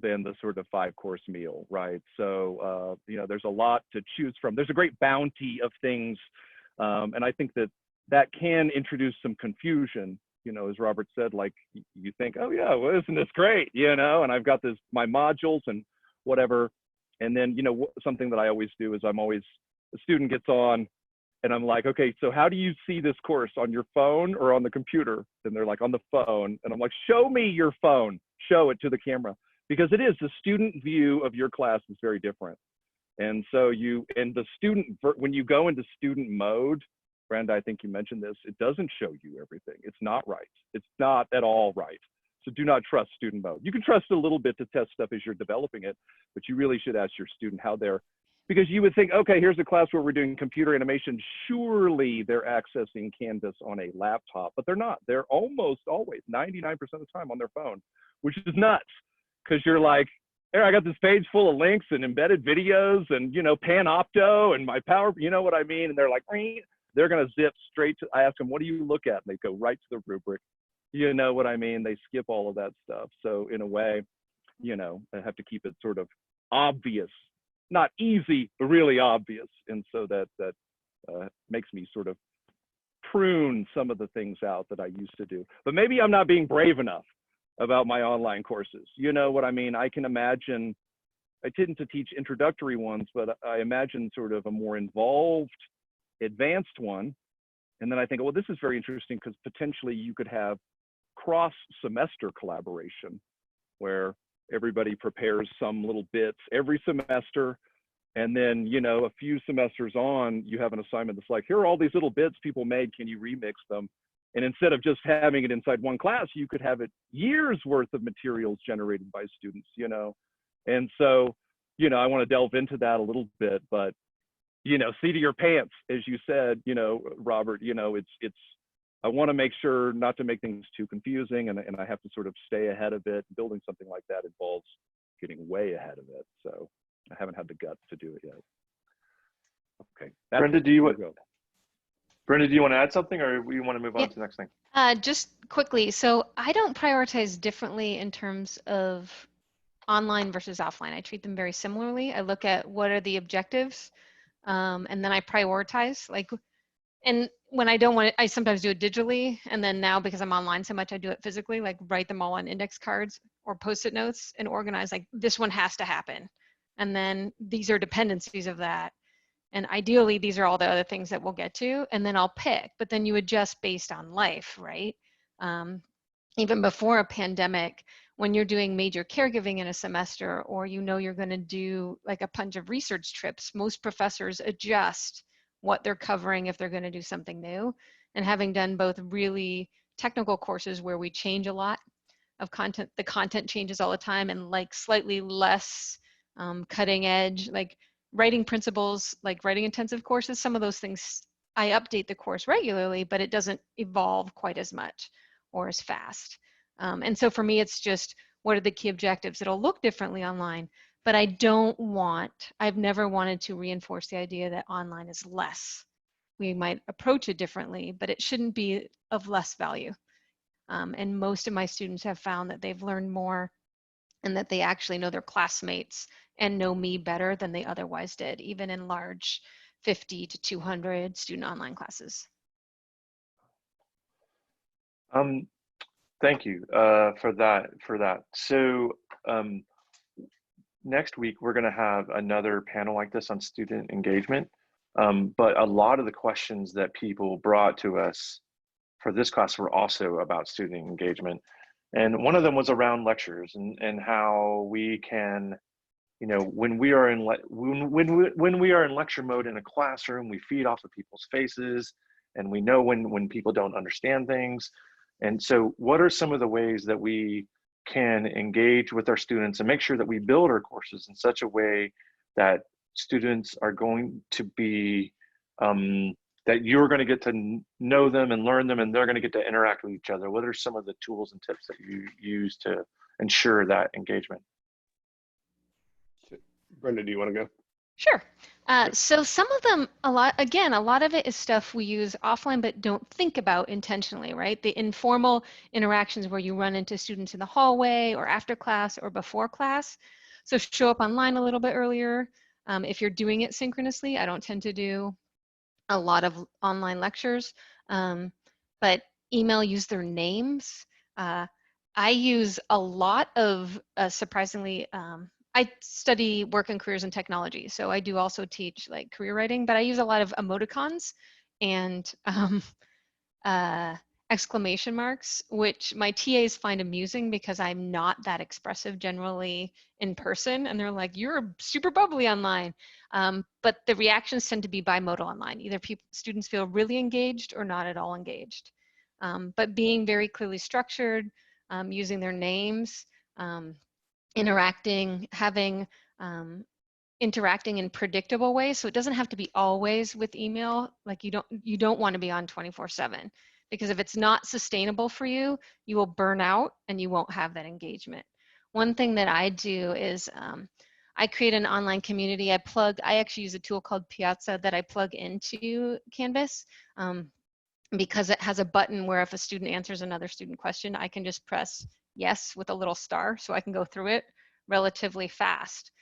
than the sort of 5-course meal, right? So, you know, there's a lot to choose from. There's a great bounty of things. And I think that can introduce some confusion. You know, as Robert said, like you think, oh yeah, well, isn't this great? You know, and I've got my modules and whatever. And then, you know, something that I always do is the student gets on and I'm like, okay, so how do you see this course, on your phone or on the computer? And they're like, on the phone. And I'm like, show me your phone, show it to the camera, because it is, the student view of your class is very different. And so when you go into student mode, Brenda, I think you mentioned this, it doesn't show you everything. It's not right. It's not at all right. So do not trust student mode. You can trust it a little bit to test stuff as you're developing it, but you really should ask your student how because you would think, okay, here's a class where we're doing computer animation. Surely they're accessing Canvas on a laptop, but they're not. They're almost always, 99% of the time, on their phone, which is nuts, because you're like, here, I got this page full of links and embedded videos and, you know, Panopto and my power, you know what I mean? And they're like, they're going to zip straight to, I ask them, what do you look at? And they go right to the rubric. You know what I mean? They skip all of that stuff. So in a way, you know, I have to keep it sort of obvious, not easy, but really obvious. And so that makes me sort of prune some of the things out that I used to do. But maybe I'm not being brave enough about my online courses. You know what I mean? I can imagine, I tend to teach introductory ones, but I imagine sort of a more involved, advanced one. And then I think, well, this is very interesting because potentially you could have cross-semester collaboration where everybody prepares some little bits every semester. And then, you know, a few semesters on, you have an assignment that's like, here are all these little bits people made. Can you remix them? And instead of just having it inside one class, you could have it years worth of materials generated by students, you know? And so, you know, I want to delve into that a little bit, but, you know, seat of your pants, as you said, you know, Robert, you know, I want to make sure not to make things too confusing, and I have to sort of stay ahead of it. Building something like that involves getting way ahead of it. So I haven't had the guts to do it yet. Okay. Brenda, do you want to add something, or we want to move on to the next thing? Just quickly. So I don't prioritize differently in terms of online versus offline. I treat them very similarly. I look at what are the objectives, and then I prioritize. Like, and when I don't want it, I sometimes do it digitally. And then now, because I'm online so much, I do it physically, like write them all on index cards or Post-it notes and organize, like, this one has to happen. And then these are dependencies of that. And ideally, these are all the other things that we'll get to, and then I'll pick, but then you adjust based on life, right? Even before a pandemic, when you're doing major caregiving in a semester, or you know you're going to do like a bunch of research trips, most professors adjust what they're covering if they're going to do something new. And having done both really technical courses where we change a lot of content, the content changes all the time, and like slightly less cutting edge, like writing principles, like writing intensive courses, some of those things, I update the course regularly, but it doesn't evolve quite as much or as fast. And so for me, it's just, what are the key objectives? It'll look differently online, but I've never wanted to reinforce the idea that online is less. We might approach it differently, but it shouldn't be of less value. And most of my students have found that they've learned more and that they actually know their classmates and know me better than they otherwise did, even in large 50 to 200 student online classes. Thank you for that. So next week, we're going to have another panel like this on student engagement. But a lot of the questions that people brought to us for this class were also about student engagement. And one of them was around lectures and how we can, you know, when we are in lecture mode in a classroom, we feed off of people's faces, and we know when people don't understand things. And so what are some of the ways that we can engage with our students and make sure that we build our courses in such a way that students are going to be, that you're going to get to know them and learn them, and they're going to get to interact with each other? What are some of the tools and tips that you use to ensure that engagement? Brenda, do you want to go? Sure. So some of them, a lot of it is stuff we use offline but don't think about intentionally, right? The informal interactions where you run into students in the hallway or after class or before class. So show up online a little bit earlier. If you're doing it synchronously, I don't tend to do a lot of online lectures, but use their names. I use a lot of, surprisingly, I study work and careers and technology, so I do also teach like career writing, but I use a lot of emoticons and exclamation marks, which my TAs find amusing because I'm not that expressive generally in person, and they're like, "You're super bubbly online." But the reactions tend to be bimodal online. Either students feel really engaged or not at all engaged. But being very clearly structured, using their names, interacting in predictable ways. So it doesn't have to be always with email. Like you don't want to be on 24/7, because if it's not sustainable for you, you will burn out and you won't have that engagement. One thing that I do is I create an online community. I actually use a tool called Piazza that I plug into Canvas, because it has a button where if a student answers another student question, I can just press yes with a little star, so I can go through it relatively fast.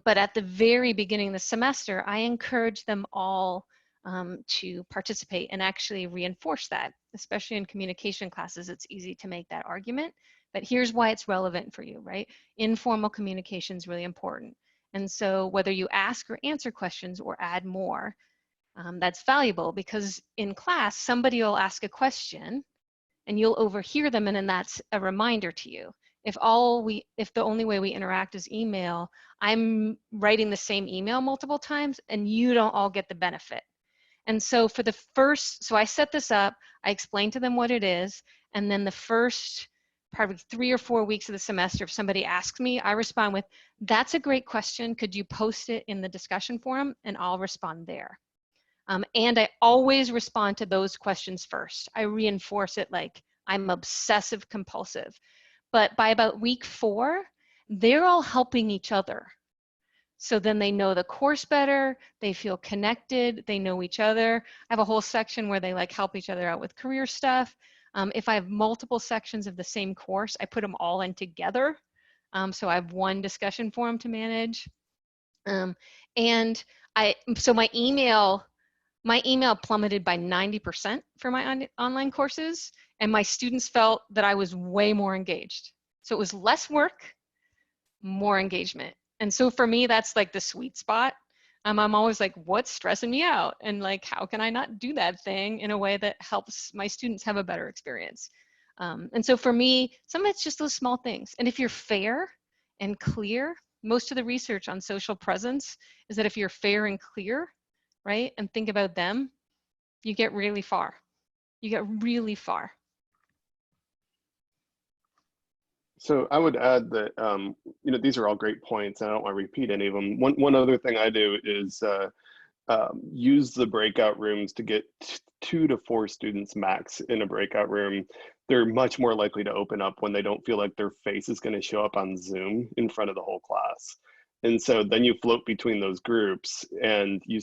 But at the very beginning of the semester, I encourage them all to participate and actually reinforce that. Especially in communication classes, it's easy to make that argument, but here's why it's relevant for you, right? Informal communication is really important. And so whether you ask or answer questions or add more, that's valuable, because in class, somebody will ask a question and you'll overhear them, and then that's a reminder to you. If the only way we interact is email, I'm writing the same email multiple times and you don't all get the benefit. And so so I set this up, I explain to them what it is, and then the first probably 3 or 4 weeks of the semester, if somebody asks me, I respond with, "That's a great question. Could you post it in the discussion forum?" And I'll respond there. And I always respond to those questions first. I reinforce it like I'm obsessive compulsive. But by about week 4, they're all helping each other. So then they know the course better, they feel connected, they know each other. I have a whole section where they like help each other out with career stuff. If I have multiple sections of the same course, I put them all in together. So I have one discussion forum to manage. So my email plummeted by 90% for my online courses, and my students felt that I was way more engaged. So it was less work, more engagement. And so for me, that's like the sweet spot. I'm always like, what's stressing me out? And like, how can I not do that thing in a way that helps my students have a better experience? And so for me, some of it's just those small things. And if you're fair and clear, most of the research on social presence is that if you're fair and clear, right, and think about them, you get really far. You get really far. So I would add that, these are all great points, and I don't want to repeat any of them. One other thing I do is use the breakout rooms to get 2 to 4 students max in a breakout room. They're much more likely to open up when they don't feel like their face is going to show up on Zoom in front of the whole class. And so then you float between those groups and you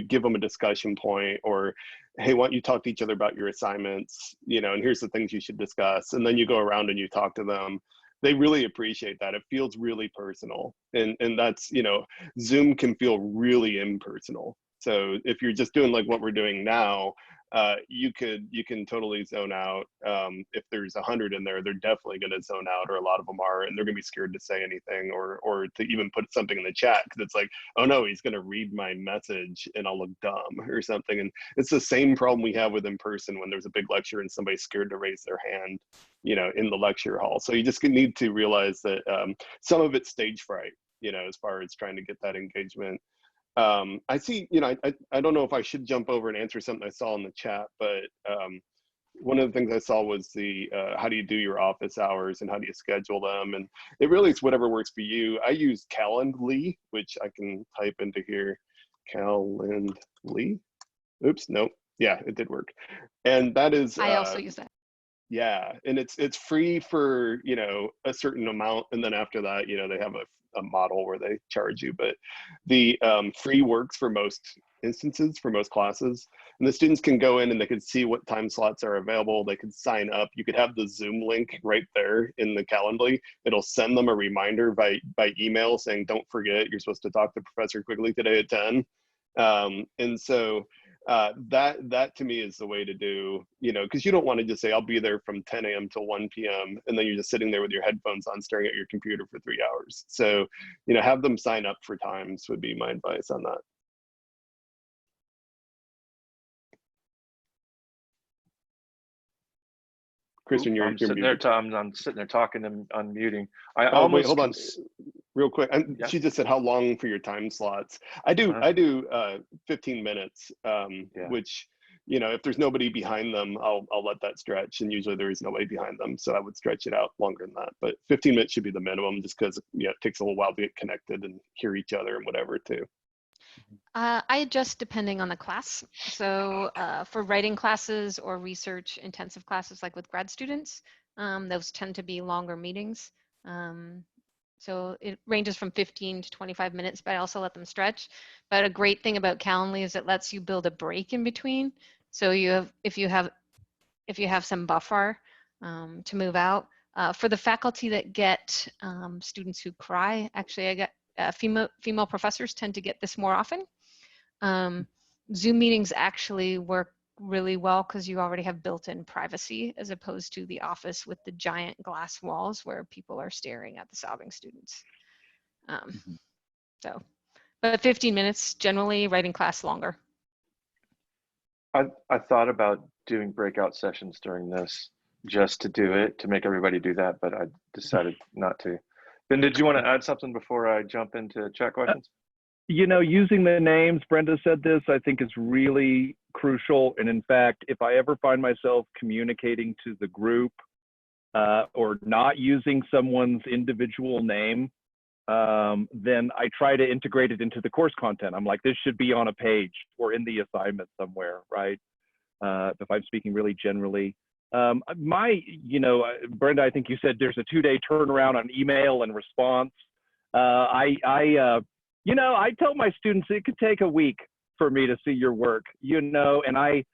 give them a discussion point, or, hey, why don't you talk to each other about your assignments, and here's the things you should discuss. And then you go around and you talk to them. They really appreciate that. It feels really personal. And that's, Zoom can feel really impersonal. So if you're just doing like what we're doing now, you can totally zone out. If there's 100 in there, they're definitely going to zone out, or a lot of them are, and they're going to be scared to say anything or to even put something in the chat, because it's like, oh no, he's going to read my message and I'll look dumb or something. And it's the same problem we have with in person when there's a big lecture and somebody's scared to raise their hand, in the lecture hall. So you just need to realize that some of it's stage fright, as far as trying to get that engagement. I see, I don't know if I should jump over and answer something I saw in the chat, but one of the things I saw was the how do you do your office hours and how do you schedule them? And it really is whatever works for you. I use Calendly, which I can type into here. Calendly. Oops, nope. Yeah, it did work. And that is I also use that. yeah, and it's free for a certain amount, and then after that they have a model where they charge you, but the free works for most instances, for most classes, and the students can go in and they can see what time slots are available. They could sign up. You could have the Zoom link right there in the Calendly. It'll send them a reminder by email saying, don't forget, you're supposed to talk to Professor Quigley today at 10. And so that to me is the way to do, because you don't want to just say, I'll be there from 10 a.m. till 1 p.m. and then you're just sitting there with your headphones on staring at your computer for 3 hours. So, have them sign up for times would be my advice on that. Christian, you're sitting muted. there, I'm sitting there talking and unmuting. I Oh, almost wait, hold on real quick. Yeah. She just said how long for your time slots. I do 15 minutes, which, if there's nobody behind them, I'll let that stretch. And usually there is nobody behind them. So I would stretch it out longer than that. But 15 minutes should be the minimum, just because it takes a little while to get connected and hear each other and whatever too. I adjust depending on the class. So for writing classes or research intensive classes, like with grad students, those tend to be longer meetings. So it ranges from 15 to 25 minutes, but I also let them stretch. But a great thing about Calendly is it lets you build a break in between. So if you have some buffer to move out. For the faculty that get students who cry, actually I get female professors tend to get this more often. Zoom meetings actually work really well because you already have built-in privacy, as opposed to the office with the giant glass walls where people are staring at the sobbing students. But 15 minutes, generally writing class longer. I thought about doing breakout sessions during this just to do it, to make everybody do that, but I decided not to. Ben, did you want to add something before I jump into chat questions? Using the names, Brenda said this, I think is really crucial. And in fact, if I ever find myself communicating to the group or not using someone's individual name, then I try to integrate it into the course content. I'm like, this should be on a page or in the assignment somewhere, right? If I'm speaking really generally. Brenda, I think you said there's a 2-day turnaround on email and response. I tell my students it could take a week for me to see your work, and I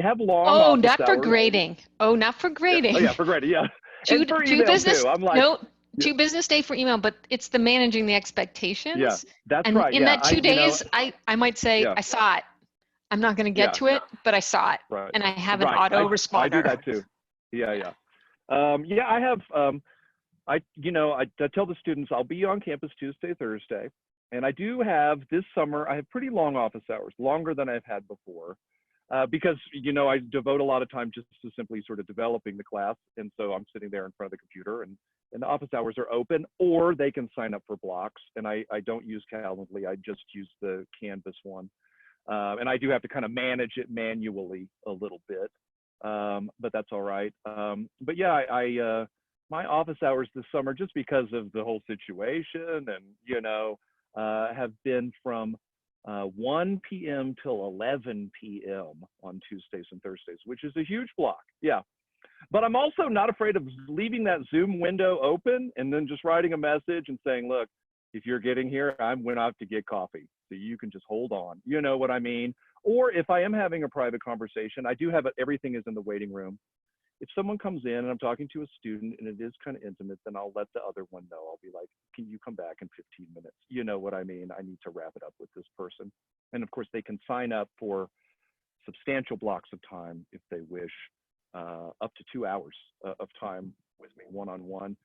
have long office not for hours. grading. Oh, not for grading. Yeah, for grading, yeah. Two business, too. I'm like, no, 2 business day for email, but it's the managing the expectations. Yeah, that's and right. In that 2 days, I might say, I saw it. I'm not going to get to it, but I saw it. Right. And I have an auto responder. I do that too. Yeah. I have, I tell the students I'll be on campus Tuesday, Thursday. And I do have this summer, I have pretty long office hours, longer than I've had before, because, I devote a lot of time just to simply sort of developing the class. And so I'm sitting there in front of the computer and the office hours are open, or they can sign up for blocks. And I don't use Calendly, I just use the Canvas one. And I do have to kind of manage it manually a little bit, but that's all right. But yeah, my office hours this summer, just because of the whole situation and, have been from 1 p.m. till 11 p.m. on Tuesdays and Thursdays, which is a huge block. Yeah. But I'm also not afraid of leaving that Zoom window open and then just writing a message and saying, look, if you're getting here, I went out to get coffee. So you can just hold on. You know what I mean? Or if I am having a private conversation, I do have it, everything is in the waiting room. If someone comes in and I'm talking to a student and it is kind of intimate, then I'll let the other one know. I'll be like, can you come back in 15 minutes? You know what I mean? I need to wrap it up with this person. And of course, they can sign up for substantial blocks of time if they wish, up to 2 hours of time with me one-on-one.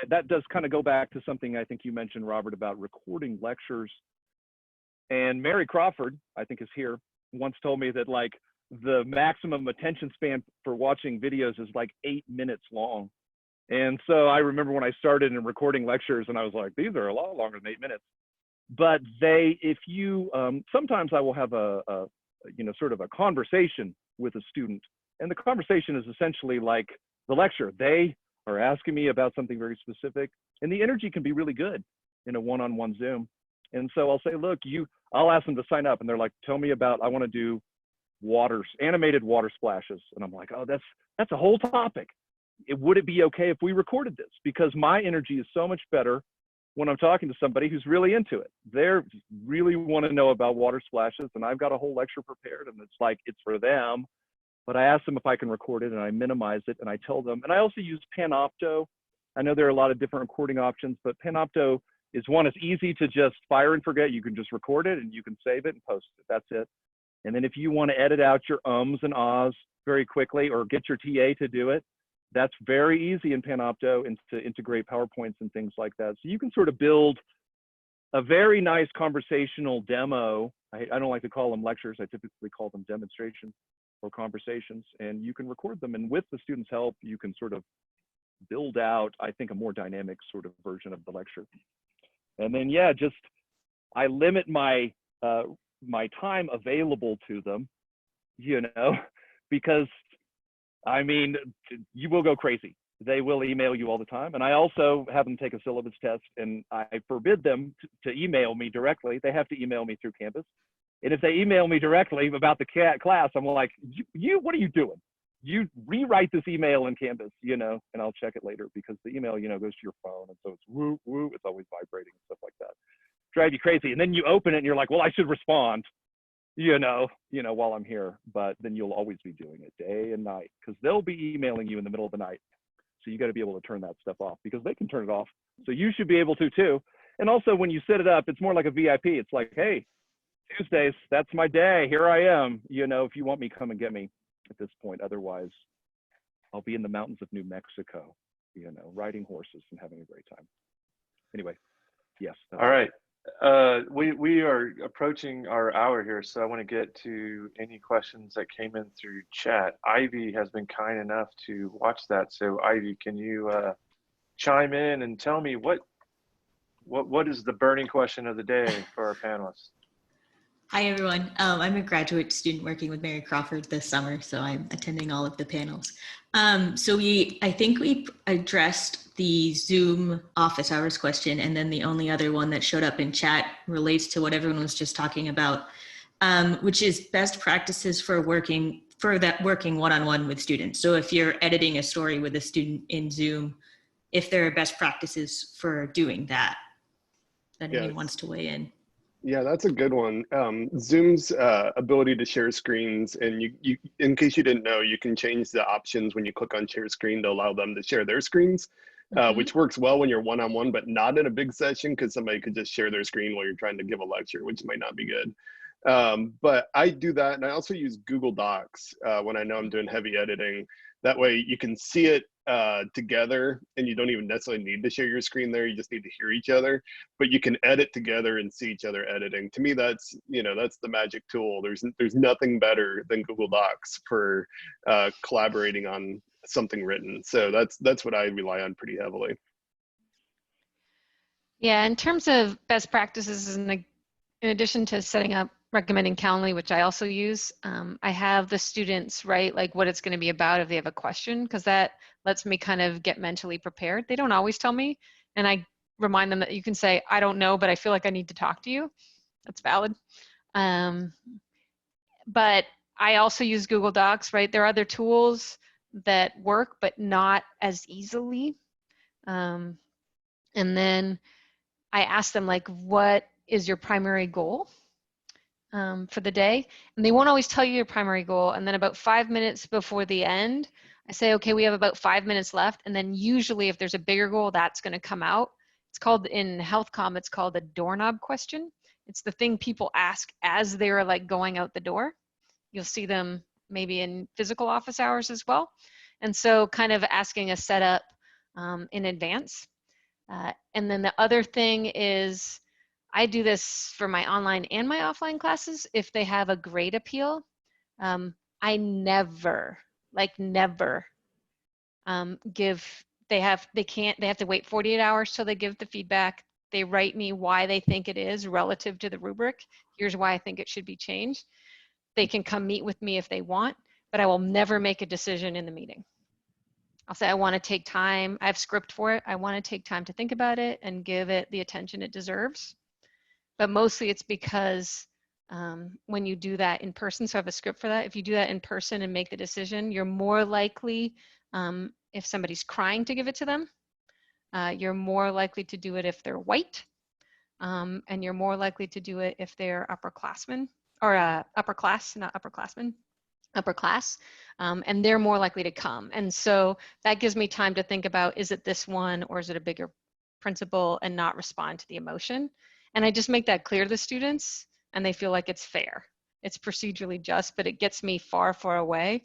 And that does kind of go back to something I think you mentioned, Robert, about recording lectures. And Mary Crawford, I think is here, once told me that like the maximum attention span for watching videos is like 8 minutes long. And so I remember when I started in recording lectures and I was like, these are a lot longer than 8 minutes. But if you, sometimes I will have sort of a conversation with a student. And the conversation is essentially like the lecture. They are asking me about something very specific, and the energy can be really good in a one-on-one Zoom. And so I'll say, look, I'll ask them to sign up, and they're like, tell me about, I want to do animated water splashes. And I'm like, oh, that's a whole topic. Would it be okay if we recorded this? Because my energy is so much better when I'm talking to somebody who's really into it. They really want to know about water splashes, and I've got a whole lecture prepared, and it's like, it's for them. But I ask them if I can record it, and I minimize it, and I tell them. And I also use Panopto. I know there are a lot of different recording options, but Panopto is one, it's easy to just fire and forget. You can just record it, and you can save it and post it. That's it. And then if you want to edit out your ums and ahs very quickly, or get your TA to do it, that's very easy in Panopto, and to integrate PowerPoints and things like that. So you can sort of build a very nice conversational demo. I don't like to call them lectures. I typically call them demonstrations or conversations, and you can record them. And with the students' help, you can sort of build out, I think, a more dynamic sort of version of the lecture. And then, yeah, just I limit my my time available to them, because I mean, you will go crazy. They will email you all the time. And I also have them take a syllabus test, and I forbid them to email me directly. They have to email me through Canvas. And if they email me directly about the class, I'm like, what are you doing? You rewrite this email in Canvas, and I'll check it later, because the email, goes to your phone. And so it's woo, woo, it's always vibrating and stuff like that. Drive you crazy. And then you open it and you're like, well, I should respond, while I'm here. But then you'll always be doing it day and night, because they'll be emailing you in the middle of the night. So you got to be able to turn that stuff off, because they can turn it off. So you should be able to too. And also when you set it up, it's more like a VIP. It's like, hey, Tuesdays, that's my day. Here I am. If you want me, come and get me at this point. Otherwise, I'll be in the mountains of New Mexico, riding horses and having a great time. Anyway, yes. All right. We are approaching our hour here, so I want to get to any questions that came in through chat. Ivy has been kind enough to watch that. So Ivy, can you chime in and tell me what is the burning question of the day for our panelists? Hi, everyone. I'm a graduate student working with Mary Crawford this summer, so I'm attending all of the panels. I think we addressed the Zoom office hours question, and then the only other one that showed up in chat relates to what everyone was just talking about, which is best practices for working one-on-one with students. So if you're editing a story with a student in Zoom, if there are best practices for doing that, that anyone wants to weigh in. Yeah, that's a good one. Zoom's ability to share screens, and you, in case you didn't know, you can change the options when you click on share screen to allow them to share their screens, which works well when you're one-on-one, but not in a big session, because somebody could just share their screen while you're trying to give a lecture, which might not be good. But I do that, and I also use Google Docs when I know I'm doing heavy editing. That way you can see it together, and you don't even necessarily need to share your screen there. You just need to hear each other, but you can edit together and see each other editing. To me, that's the magic tool. There's nothing better than Google Docs for collaborating on something written. So that's what I rely on pretty heavily. Yeah, in terms of best practices, in addition to recommending Calendly, which I also use, I have the students write like what it's going to be about if they have a question, because that lets me kind of get mentally prepared. They don't always tell me, and I remind them that you can say, I don't know, but I feel like I need to talk to you. That's valid. But I also use Google Docs, right? There are other tools that work, but not as easily. And then I ask them, like, what is your primary goal for the day? And they won't always tell you your primary goal. And then about 5 minutes before the end, I say, okay, we have about 5 minutes left. And then usually if there's a bigger goal, that's going to come out. It's called, in HealthComm, it's called a doorknob question. It's the thing people ask as they're like going out the door. You'll see them maybe in physical office hours as well. And so kind of asking a setup in advance. And then the other thing is I do this for my online and my offline classes. If they have a grade appeal, I never they have to wait 48 hours till they give the feedback. They write me why they think it is relative to the rubric. Here's why I think it should be changed. They can come meet with me if they want, but I will never make a decision in the meeting. I'll say I want to take time. I have script for it. I want to take time to think about it and give it the attention it deserves. But mostly it's because when you do that in person, so I have a script for that. If you do that in person and make the decision, you're more likely, if somebody's crying, to give it to them. You're more likely to do it if they're white. And you're more likely to do it if they're upperclassmen, or upper class, not upperclassmen, upper class. And they're more likely to come. And so that gives me time to think about, is it this one or is it a bigger principle, and not respond to the emotion. And I just make that clear to the students, and they feel like it's fair. It's procedurally just, but it gets me far, far away.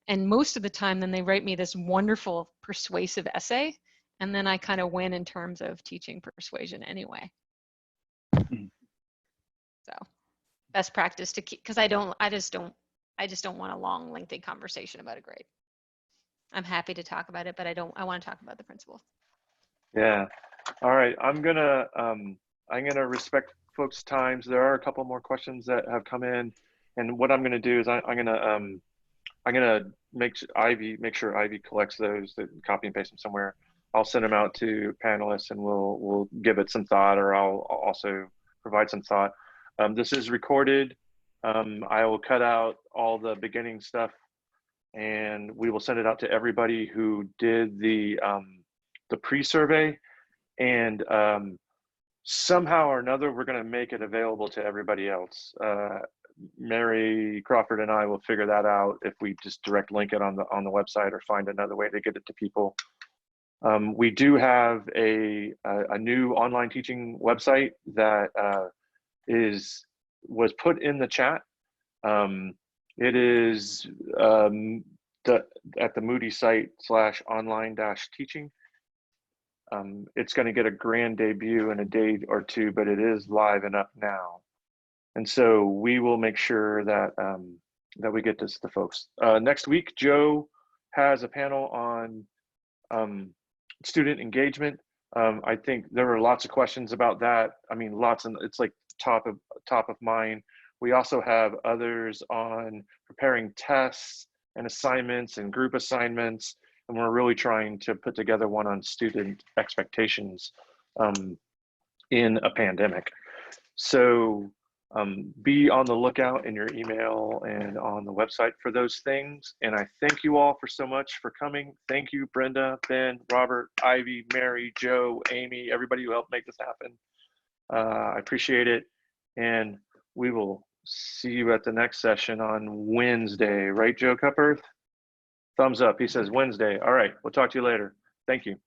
And most of the time, then they write me this wonderful persuasive essay, and then I kind of win in terms of teaching persuasion anyway. So best practice to keep, because I just don't want a long, lengthy conversation about a grade. I'm happy to talk about it, but I want to talk about the principle. Yeah. All right. I'm gonna respect folks' times. There are a couple more questions that have come in, and what I'm gonna do is I'm gonna make sure Ivy collects those, that copy and paste them somewhere. I'll send them out to panelists, and we'll give it some thought, or I'll also provide some thought. This is recorded. I will cut out all the beginning stuff, and we will send it out to everybody who did the pre-survey. And somehow or another, we're going to make it available to everybody else. Mary Crawford and I will figure that out, if we just direct link it on the website, or find another way to get it to people. We do have a new online teaching website that was put in the chat. It is at the Moody site /online-teaching. It's going to get a grand debut in a day or two, but it is live and up now. And so we will make sure that that we get this to folks. Next week, Joe has a panel on student engagement. I think there were lots of questions about that. I mean, lots, and it's like top of mind. We also have others on preparing tests and assignments and group assignments, and we're really trying to put together one on student expectations in a pandemic. So be on the lookout in your email and on the website for those things. And I thank you all for so much for coming. Thank you, Brenda, Ben, Robert, Ivy, Mary, Joe, Amy, everybody who helped make this happen. I appreciate it. And we will see you at the next session on Wednesday, right, Joe Cutbirth? Thumbs up. He says Wednesday. All right, we'll talk to you later. Thank you.